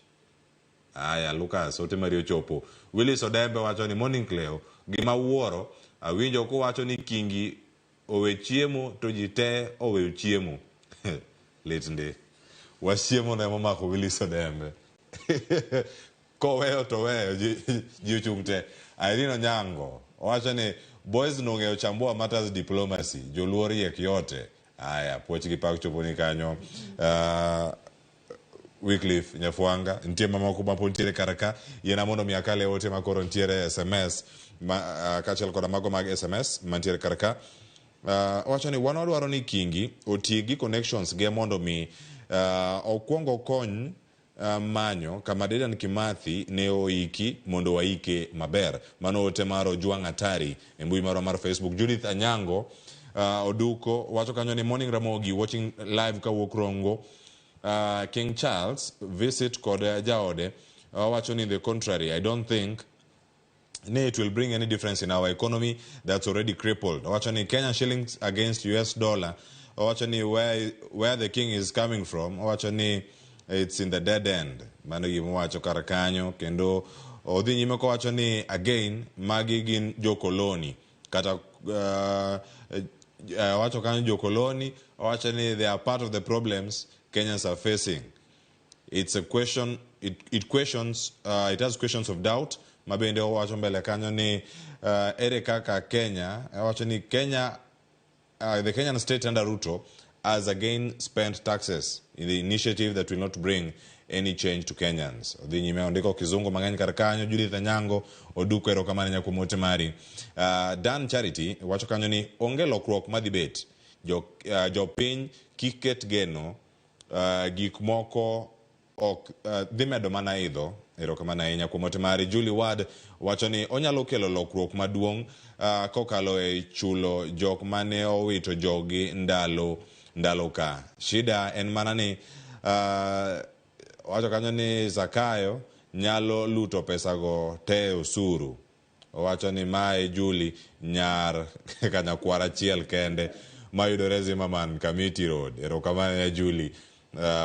Aya Lucas ote mari ochopo. Willis Odembe wacho ni morning Cleo gima wuoro awinjo ko wacho ni Kingi owe chiemo to ji te owe chiemo. Letnde. Wasiemo na mamako Willis Odembe. Koweyo to weyo ji ochung'te. Irene Onyango wacho ni boys nong'eyo chambua matters diplomacy joluor yek yote. Aya poch gi pak choponi kanyo. Wycliffe Nyafuanga ntie mamoko mapontiere karaka yena mondo miakale ote makoro ntiere SMS kachel koda mago mag SMS mantiere karaka. Wacho ni wanodwaro ni Kingi otigi connections ge mondo mi okwongo kony manyo kama Dedan Kimathi ne oiki mondo waike maber. Mano ote maro Jwang' Atari mbui maro mar Facebook. Judith Anyango Oduko wacho kanyo ni morning Ramogi watching live ka wuok Rongo. King Charles visit kod jaode wacho ni the contrary. I don't think it will bring any difference in our economy that's already crippled. Wacho ni Kenyan shillings against US dollar. Wacho ni where the king is coming from. Wacho ni it's in the dead end. Mano gimo wacho kar kanyo kendo odhi nyime ko wacho ni again magi gin jokoloni kata wacho kanyo jokoloni. Wacho ni they are part of the problems Kenyans are facing. It's a question, it questions, it has questions of doubt. Mabende wacho mbele kanyo ni ere kaka Kenya, wacho ni Kenya, the Kenyan state under Ruto has again spent taxes in the initiative that will not bring any change to Kenyans. Odhi nyime ondiko kizungu mang'eny kar kanyo. Judith Anyango Oduko erokamano nyakuomote mari. Dan Charity wacho kanyo ni onge lokruok madhi bet. Jo piny kiket geno gik moko ok dhi medo mana idho. Erokamano ahinya kuom ote mari. Julie Ward wacho ni onyalo kelo lokruok maduong' kokalo e chulo jok mane owito jogi ndalo ka. Shida en mana ni wacho kanyo ni Zakayo nyalo luto pesago te osuru. Wacho ni mae Julie nyar kanyakwara achiel kende mayudore Zimmerman Committee Road. Erokamano ya Julie.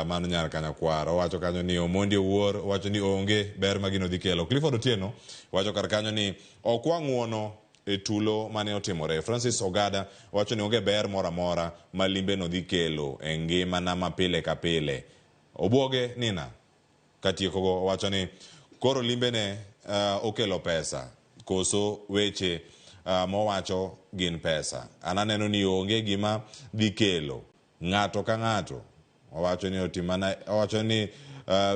Mano nyar kanyakwara. Wacho kanyo ni Omondi Owuor wacho ni onge ber magino dhi kelo. Clifford Otieno wacho kar kanyo ni okwang'uono e tulo mane otimore. Francis Ogada wacho ni onge ber moro amora ma limbe no dhi kelo e ngimana ma pile ka pile. Obuoge Nina katiekogo wacho ni koro limbe ne okelo pesa koso weche mowacho gin pesa. Ananeno ni onge gima dhi kelo ng'ato ka ng'ato. Owacho ni otimana, owacho ni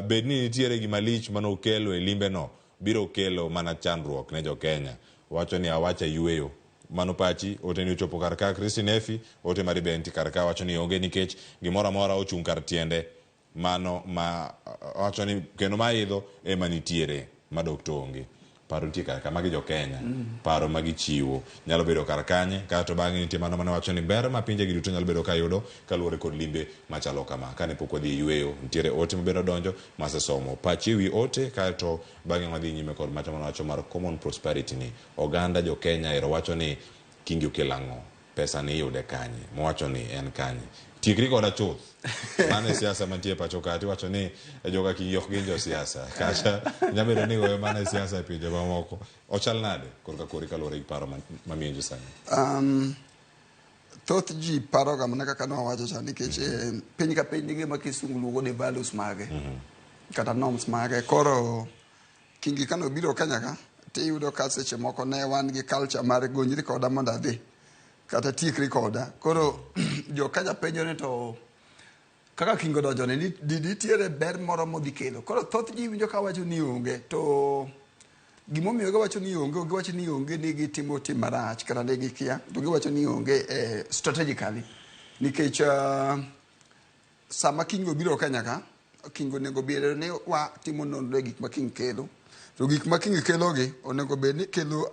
bed ni nitiere gima lich mano kelo e limbe no biro kelo mana chandruok ne jo Kenya. Wacho ni awacha yueyo mano pachi ote ni uchopo karka. Christine Efi ote mari benti karka wacho ni onge nikech gimora mora ochung' kar tiende mano ma wacho ni kendo maidho ema nitiere madok to onge. Paro nitie karka magi jo Kenya, paro magi chiwo nyalo bedo kar kanye kato bang'e nitie mano mane wacho ni ber ma pinje gi duto nyalo bedo kayudo kaluwore kod limbe machalo kama. Kane pok wadhi yueyo nitiere ote mabiro donjo masesomo pachi wi ote kato bang'e wadhi nyime kod macha mano wacho mar common prosperity ni oganda jo Kenya ero wacho ni Kingi okelang'o pesa ni yude kanye mowacho ni en kanye tikri koda chuth mane siasa mantie pacho kati wacho ni joka Kingi ok gin jo siasa kacha nyabedo ni goyo mane siasa e pinje mamoko ochal nade korka kori kalore gi paro mamienjo sani. Thoth ji paro ga mana kaka nowacho cha nikech piny ka piny nigi ma kisungu luongo ni values mage kata norms mage. Koro Kingi kano biro Kenya ka tiyudo ka seche moko ne wan gi culture mar gonjri koda mondo adhi kata tikri koda. Koro jo Kenya penjo ni to kaka Kingi donjo ne nitiere ber moro modhi kelo. Koro thoth ji winjo ka wacho ni onge to gimomiyo giwacho ni onge giwacho ni onge ni gitimo tim marach kata ne gikia to giwacho ni onge strategically nikech sama Kingi obiro Kenya ka Kingi onego biro ni wa timo nonro gik ma Kingi kelo to gik ma Kingi kelo gi onego bed ni kelo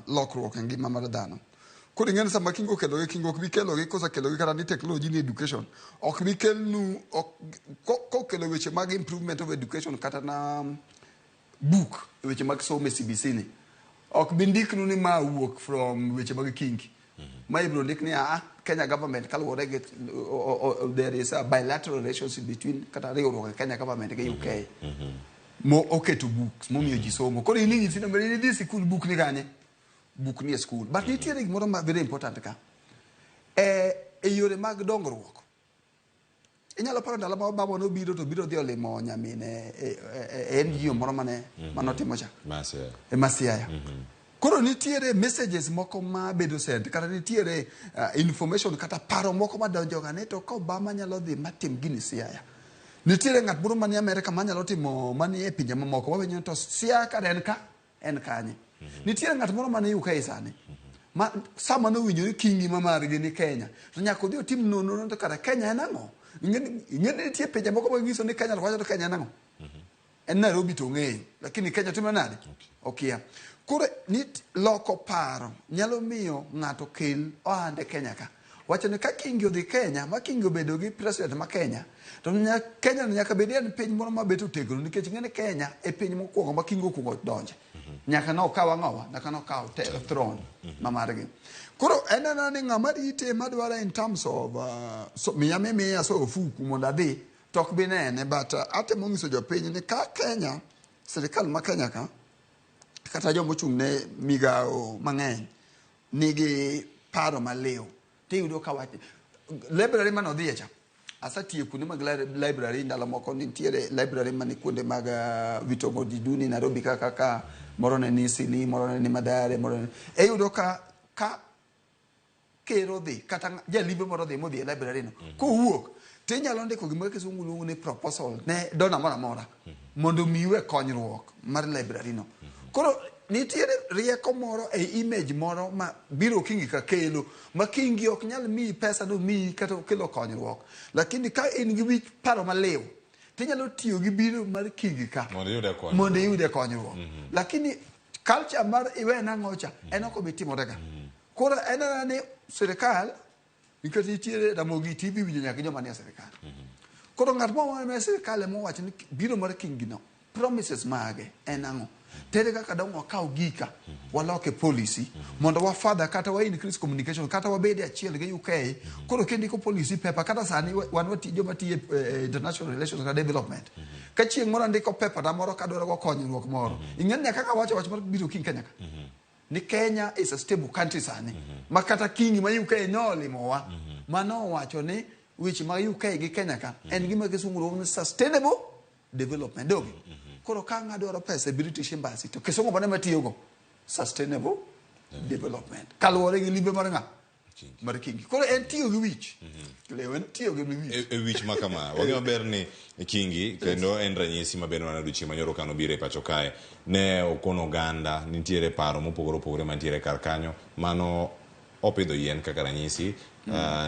lokruok e ngima mar dhano. Koro ing'eni sama Kingi okelo gi Kingi ok bi kelo gi kosa kelo gi kata ni technology ni education ok bi kelnu kokelo weche mag improvement of education kata na book weche mag somo e CBC ni ok bi ndiknu ni ma wuok from weche mag Kingi ma ibro ndik ni Kenya government kaluwore gi there is a bilateral relationship between kata riwruok Kenya government gi UK mo oketo books momiyo ji somo. Koro ini nyithindo mbele ni dhi sikul book ni kanye book ni e school but nitiere gimoro ma very important ka e yore mag dongruok. Inyalo paro ndalo ma babo no biro to biro dhi olimo nyamine NGO moro mane manotimo cha Masiaya. Koro nitiere messages moko ma bedo sent kata nitiere information kata paro moko ma donjo ga ne to ko Obama nyalo dhi matim gini Siaya. Nitiere ng'at moro manie Amerika ma nyalo timo manie e pinje mamoko wawenyo to Siaya ka en kanye. Nitiere ng'at moro manie UK sani ma sama no winjo ni Kingi ma margi ni Kenya to nyaka odhi otim nonro to kara Kenya en ang'o. Ing'eni nitie pinje moko ma nyiso ni Kenya wacho to Kenya en ang'o. En Nairobi to ng'eyo lakini Kenya timo nade okia. Koro ni loko paro nyalo miyo ng'ato kel ohande Kenya ka. Wacho ni ka Kingi odhi Kenya ma Kingi obedo gi president ma Kenya to Kenya nyaka bed en piny moro ma beto tegno nikech ng'eni Kenya e piny mokwongo ma Kingi okuongo donje nyaka no kawa ng'owa nyaka no kaw throne ma margi. Koro en ni ng'ama rite madwara in terms of miya so ofuku mondo adhi tok bi nene but atemo nyiso jopiny ni ka Kenya sirikal ma Kenya ka kata joma ochung' ne migao mang'eny nigi paro maliw tiyudo ka wach library man odhiye cha asatiyo kuonde mag library ndalo moko nitiere library man kuonde mag vitongo di duni Nairobi kaka moro ne ni Sili moro ne ni Madare moro ne yudo ka kero dhi kata jalibe moro dhi modhi e library no kowuok tinyalo ndiko gima kisungu luongo ni proposal ne dona mora mora mondo miwe konyruok mar library no. Koro nitiere rieko moro e image moro ma biro Kingi ka kelo ma Kingi ok nyal mi pesa no mi kata kelo konyruok lakini ka in gi wich paro maliw tinyalo tiyo gi biro mar Kingi ka mondo yude konyruok lakini culture mar iwe na ngocha en ok bi timore ka. Koro en ni sirikal nikech nitiere Ramogi TV winjo nyaka joma nie sirikal. Koro ng'at ma ne sirikal mo wacho ni biro mar Kingi no promises mage en ang'o tere kaka dong wakaw gika waloke policy mondo wa father kata wa increase communication kata wa bede achiel gi UK koro kendiko policy paper kata sani wan wati joma tiye international relations and development ka chieng' moro ndiko paper da moro kadwaro go konyruok moro ing'eni kaka wacho mar biro Kingi Kenya ni Kenya is a stable country sani makata Kingi ma UK nolimowa mano wacho ni which ma UK gi Kenya ka en gima kisungu ni sustainable development dogi koro ka ng'ado pesa British embassy to kisungu bane matiyogo sustainable development kaluwore gi limbe mar ng'a mar Kingi koro en tiyo gi wich lewen tiyo gi wich wich makama wang'e maber ni Kingi kendo en ranyisi maber mana duchi manyoro kano bire pacho kae ne okono oganda nitiere paro mopogore opogore mantiere kar kanyo mano opidho yien kaka ranyisi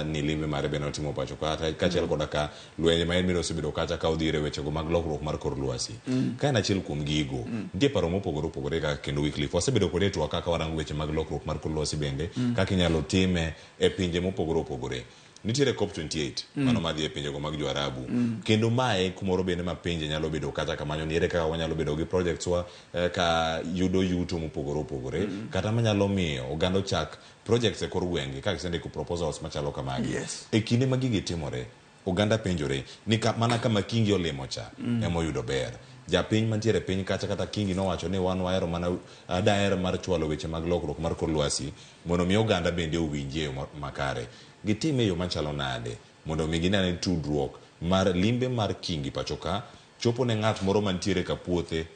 ni limbe mare bende otimo pacho kachiel koda ka lwenje ma en miro osebedo kacha ka odhire wechego mag lokruok mar kor lwasi ka en achiel kuom gigo nitie paro mopogore opogore kaka kendo Wycliffe wasebedo kode etwa kaka warango weche mag lokruok mar kor lwasi bende kaka inyalo time e pinje mopogore opogore nitiere COP28 mano madhi e pinjego mag jo-Arabu kendo mae kumoro bende ma pinje nyalo bedo kata kamanyo niere kaka wanyalo bedo gi projects wa ka yudo yuto mopogore opogore kata manyalo miyo oganda ochak projects e kor gwenge ka gisendiko proposals machalo kamagi e kinde ma gigi timore oganda penjore ni mana kama Kingi olimo cha emoyudo ber japiny mantiere piny kacha kata Kingi nowacho ni wan wahero mana daher mar chwalo weche mag lokruok mar kor lwasi mondo mi oganda bende owinjie makare gitime yo machalo nade mondo mi ginene tudruok mar limbe mar Kingi pacho ka chopo ne ng'at moro mantiere ka puothe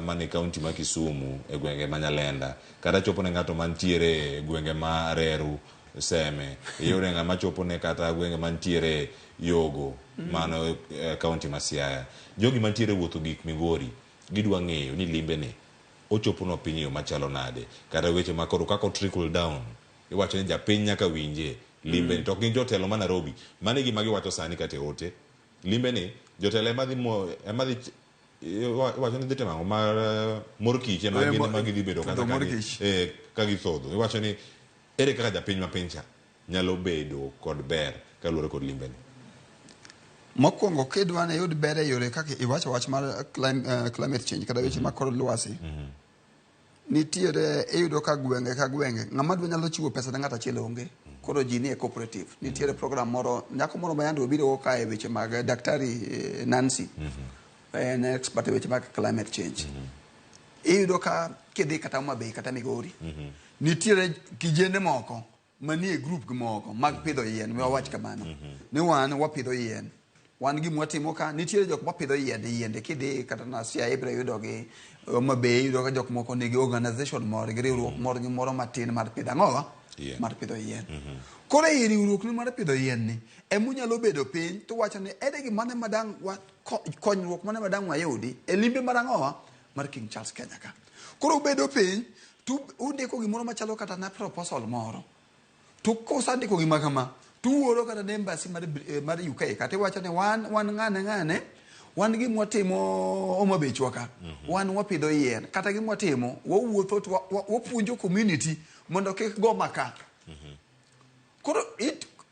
mane kaunti ma Kisumu e gwenge ma Nyalenda kata chopo ne ng'ato mantiere e gwenge ma Reru Seme yore ng'ama chopo ne kata gwenge mantiere Yogo mano kaunti ma Siaya jogi mantiere wuotho gik Migori gidwa ng'eyo ni limbe ni ochopo no piny yo machalo nade kata weche makoro kako trickle down iwacho ni japiny nyaka winje limbe ni to gin jotelo ma Nairobi mane gima giwacho sani kate ote limbe ni jotelo emadhi iwacho ni dhite mango mar mor kich ema gidhi bedo kata ka githodho iwacho ni ere kaka japiny ma piny cha nyalo bedo kod ber kaluwore kod limbe ni mokwongo kidwa ne yud ber e yore kaka iwacho wach mar climate change kata weche mag kor lwasi nitiere iyudo ka gwenge ng'ama dwa nyalo chiwo pesa ne ng'ato achiel onge koro ji ni e cooperative nitiere program moro nyako moro mayando obiro ka e weche mag daktari Nancy en expert e weche mag climate change iyudo ka kidhi kata Homabay kata Migori nitiere kijende moko manie group moko mag pidho yien wawach kamano ni wan wapidho yien wan gima watimo ka nitiere jok mapidho yiende kidhi kata na Siaya ibiro yudo gi Homabay yudo ka jok moko nigi organization moro gi riwruok moro gi moro matin mar pidho ang'owa mar pidho yien koro e riwruok ni mar pidho yien ni emunyalo bedo piny to wacho ni ere gi mane madang konyruok mane madang wayudi e limbe mar ang'owa mar King Charles Kenya ka koro bedo piny tu undiko gimoro machalo kata na proposal moro tu kosandiko gima kama tu wuoro kata ne embassy mar UK kata iwacho ni wan ng'ane wan gima watimo Homabay chwaka wan wapidho yien kata gima watimo wawuotho to wapuonjo community mondo kik go maka koro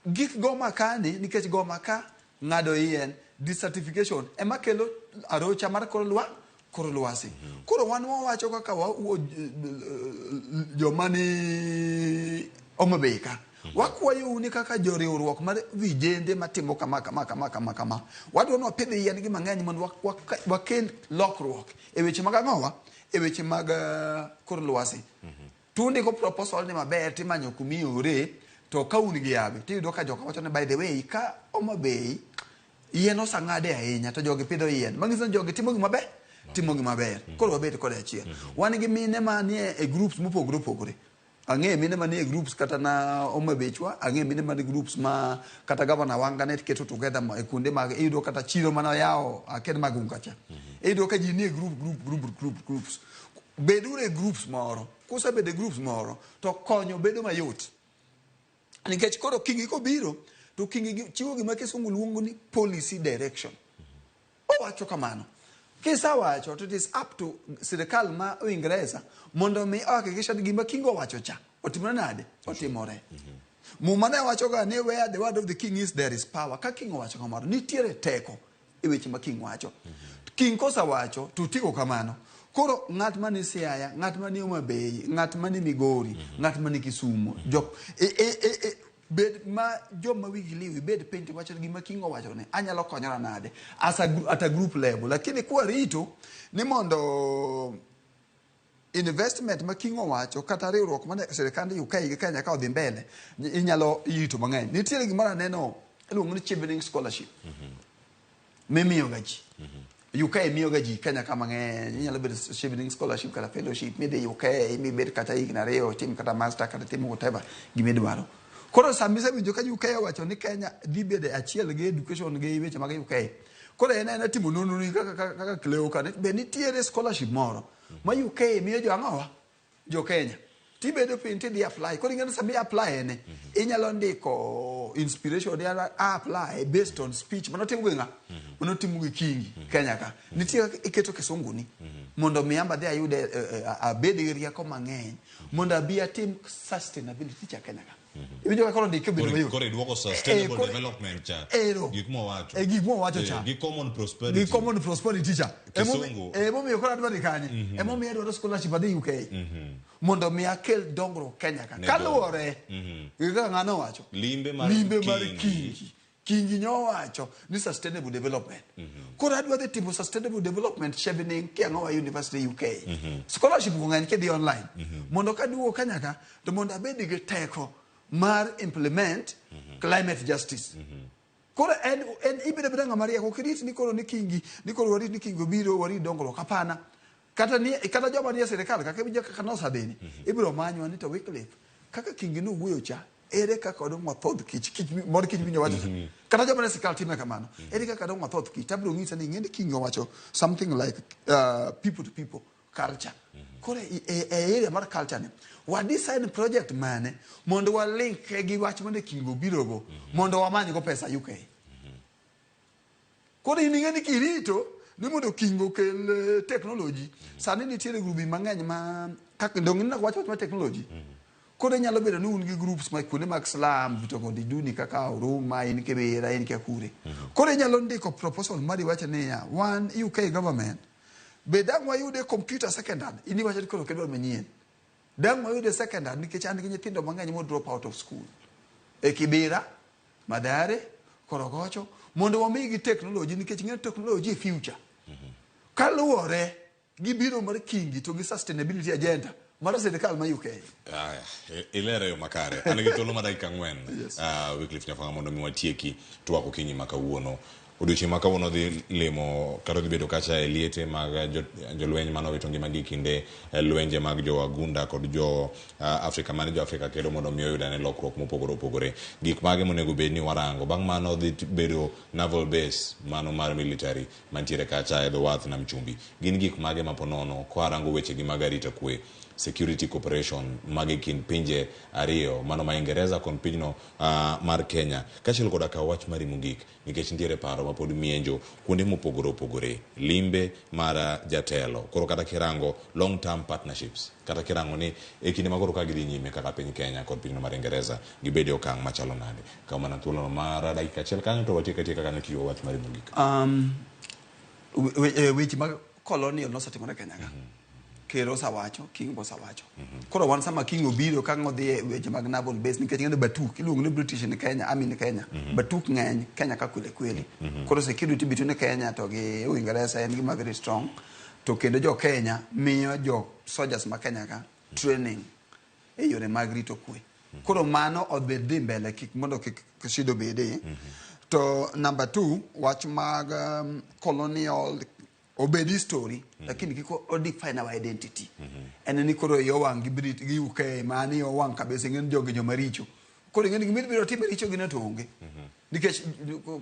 gik go maka ni nikech go maka ng'ado yien desertification ema kelo arocha mar kor lwasi koro wan wawacho kaka jomani Homabay ka wakwayo uni kaka joriwruok mar vijende matimo kama wadwa no pidho yien gi mang'eny mondo wakel lokruok e weche mag ang'owa e weche mag kor lwasi tundiko proposal ni maber timanyo kumiore to ka un gi yabe tiyudo ka joka wacho ni by the way ka Homabay yien osang'ade ahinya to jogi pidho yien manyiso jogi timo gima maber koro wabet kod achiel wan gi mine manie e groups mopogore opogore ang'e mine manie groups kata na Homabay chwa ang'e mine manie groups ma kata gavana Wanganet keto together e kuonde mag iyudo kata chiro mana yawo aked mag ungacha iyudo ka ji nie groups bedure e groups moro kusebede groups moro to konyo bedo mayot nikech koro Kingi kobiro to Kingi chiwo gima kisungu luongo ni policy direction owacho kamano kisawacho to it is up to sirikal ma Uingereza mondo mi hakikisha ni gima Kingi owacho cha otimore nade otimore mumane wacho ga ni where the word of the king is there is power ka Kingi owacho kamano nitiere teko e weche ma Kingi wacho Kingi kosawacho to tiko kamano koro ng'at mani Siaya ng'at mani Homabay ng'at mani Migori ng'at mani Kisumu jok bed ma joma wigi liwi bed piny wacho gima Kingi wacho ne anyalo konyora nade at a group level lakini kwa rito ni mondo investment ma Kingi owacho kata riwruok mane sirikand UK gi Kenya ka odhi mbele inyalo yito mang'eny. Nitiere gimoro aneno iluongo ni chevening scholarship mimiyo ga ji UK miyo ga ji Kenya ka mang'eny inyalo bedo chevening scholarship kata fellowship midhi UK mibed kata higni 2 tim kata master kata tim whatever gimidwaro. Koro samise winjo ka UK owacho ni Kenya dhi bedo achiel gi education gi weche mag UK. Koro en timo nonro kaka kleo ka be nitiere scholarship moro ma UK miyo jo ang'owa jo Kenya tibedo piny tidhi apply. Koro ing'e sami apply ne inyalo ndiko inspiration ya apply based on speech manotimo gi ng'a manotimo gi Kingi Kenya ka nitie iketo kisungu ni mondo miamba dhi ayude abed gi rieko mang'eny mondo abi atim sustainability cha Kenya ka. Ibinjo ka ndike bedo mayo. Kore duoko sustainable development cha. Gik mo wacho cha. Gi common prosperity. Gi common prosperity cha. Kisungu. Emo miyo kora dwari kanye. Emo miyo dwaro scholarship adhi UK. Mondo mi akel dongruok Kenya ka. Kaluwore. Gika ng'ano wacho. Limbe mar Kingi. Kingi nyowacho ni sustainable development. Kora adwa dhi timo sustainable development chevening Kiang'owa University UK. Scholarship ng'eny kedhi online. Mondo kaduwo Kenya ka to mondo abed gi teko mar implement climate justice. Koro en ibede bedanga Maria ko kirit ni koro ni Kingi ni koro warit ni Kingi biro warit dongruok kapana. Kata joma ni serikal kaka bija kaka nosa deni. Ibiro manywa ni to Wycliffe kaka Kingi no wuoyo cha ere kaka odong mathoth kich mor kich winyo wacho. Kata joma ni serikal time kamano. Ere kaka odong mathoth kich tabiro ng'isa ni ng'eni Kingi wacho something like people to people culture. Kore area mar culture ni wa design project mane mondo wa link gi wach mane Kingi birogo mondo wamany go pesa UK. Kore ing'eni kirito ni mondo Kingi kel technology sani nitiere grupi mang'eny ma kaka ndong' na wach ma technology. Kore nyalo bedo ni un gi groups ma kuonde mag slum to go diduni kaka Oruma in Kibera in Kakure. Kore nyalo ndiko proposal mari wacho ni ya one UK government be dang' wayude computer second hand ini wacho ni koro kedwa manyien. Dang' wayude second hand nikech an gi nyithindo mang'eny mo drop out of school e Kibera Madare Korogocho mondo wamigi technology nikech ng'e technology e future. Kaluwore gi biro mar Kingi to gi sustainability agenda mar sirikal ma UK. Ilere yo makare. An gi thuolo mar dakika 4 Wycliffe Nyafanga mondo mi watieki twak okinyi ma kawuono. Odiochieng' ma kawuono dhi limo kata dhi bedo kacha e liete mag jolweny manowito ngimagi kinde lwenje mag jo wagunda kod jo Afrika mane jo Afrika kedo mondo mi oyudane lokruok mopogore opogore. Gik mage monego bed ni warango. Bang' mano dhi bedo naval base mano mar military mantiere kacha e dho wath nam chumbi. Gin gik mage maponono kwarango weche gi mag arita kwe. Security cooperation mage kin pinje ariyo mano ma Ingereza kon pinyno mar Kenya kachil koda ka wach mari mugik nikech nitiere paro mapod mienjo kuonde mopogore opogore limbe mar jatelo koro kata kirango long term partnerships kata kirango ni e kinde magoro ka gidhi nyime kaka piny Kenya kod pinyno mar Ingereza gibede okang' machalo nade kama na thuolo mar dakika achiel kanyo to watieka kaka tiyo wach mari mugik weche mag colonial nosetimore Kenya ka Kero sawacho, Kingi bo sawacho. Koro wan sama Kingi obiro ka ngodhi weche mag naval base nikech ng'endo batuk iluongo ni British ni Kenya, Army ni Kenya. Batuk ng'eny Kenya ka kweli. Koro security between Kenya to gi Uingereza en gima very strong. To kendo jo Kenya miyo jo soldiers ma Kenya ka training e yore mag rito kwe. Koro mano odbed dhi mbele kik mondo kik shido bede. To number 2 wach mag colonial obedi story lakini kiko o define our identity en ni koro yo wang gi Brit gi UK mani yo wang kabisa ng'en joge jo maricho koro ng'en gimit biro time richo gi na tonge nikech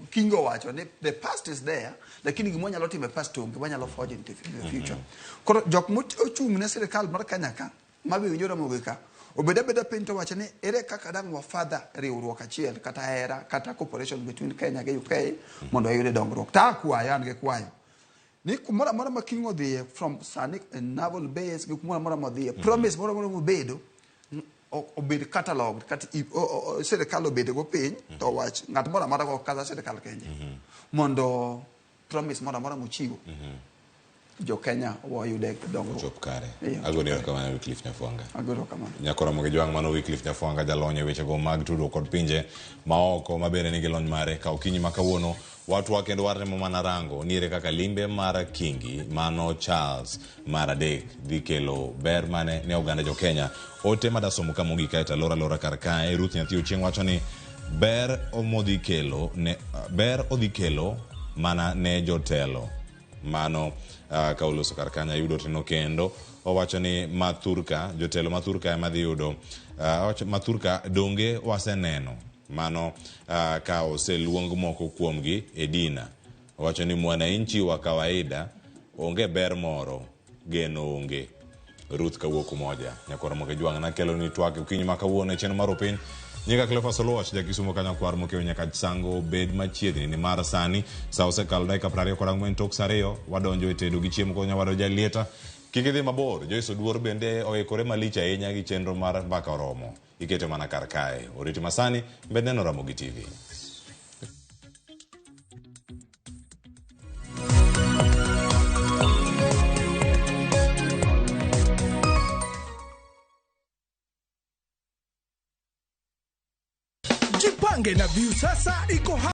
Kingi wacho ni the past is there lakini gimo nyalo time past tonge wanyalo forge in the future koro jok mochung' ne sirikal mar Kenya ka mabe winjo Ramogi ka obeda piny to wacho ni ere kaka dang' wa father riwruok achiel kata era kata cooperation between Kenya gi UK mondo ayude dongruok ta kwayo an ge kwayo ni kumora mora ma Kingi odhiye from sani naval base gi kumora mora modhiye promise mora mobedo obed catalog kata sirikal obed go piny to wach ng'at mora mora go kaza sirikal Kenya mondo promise mora mochiwo jo Kenya wayude dongruok chop kare. Agoni kama Wycliffe Nyafuanga. Agoro kama. Nyakora Ramogi jwang' mano Wycliffe Nyafuanga jalonye weche go mag tudruok kod pinje maoko mabere nigi lony mare ka okinyi makawuono watu wa kendo warne mana rango niere kaka limbe mar Kingi mano Charles mar adek dhi kelo ber mane ne oganda jo Kenya. Ote madasomo ka mogik kae lora kar kae Ruth Nyathi Ochieng' wacho ni ber odhi kelo mana ne jotelo mano ka oloso kar kanya yudo teno kendo owacho ni jotelo mathurka ema dhi yudo mathurka donge waseneno mano ka oseluong moko kuomgi e dina. Owacho ni mwananchi wa kawaida onge ber moro geno onge. Ruth kawuok moja Nyakora Ramogi jwang' na kelo ni twak okinyi makawuono e cheno mar opiny. Nyika Cleophas Oluoch jakisumo Kanyakwar mokeo nyaka sango bed machiegni ni mar sani sa osekalo dakika 24 tok saa 2 wadonjo e tedo gi chiemo ko nyawado jalieta. Kik idhi mabor, Joyce Oduor bende oikore malich ahinya gi chenro mar Mbaka Oromo. Ikete mana kar kae. Oriti masani mbed neno Ramogi TV. Jipange na View sasa iko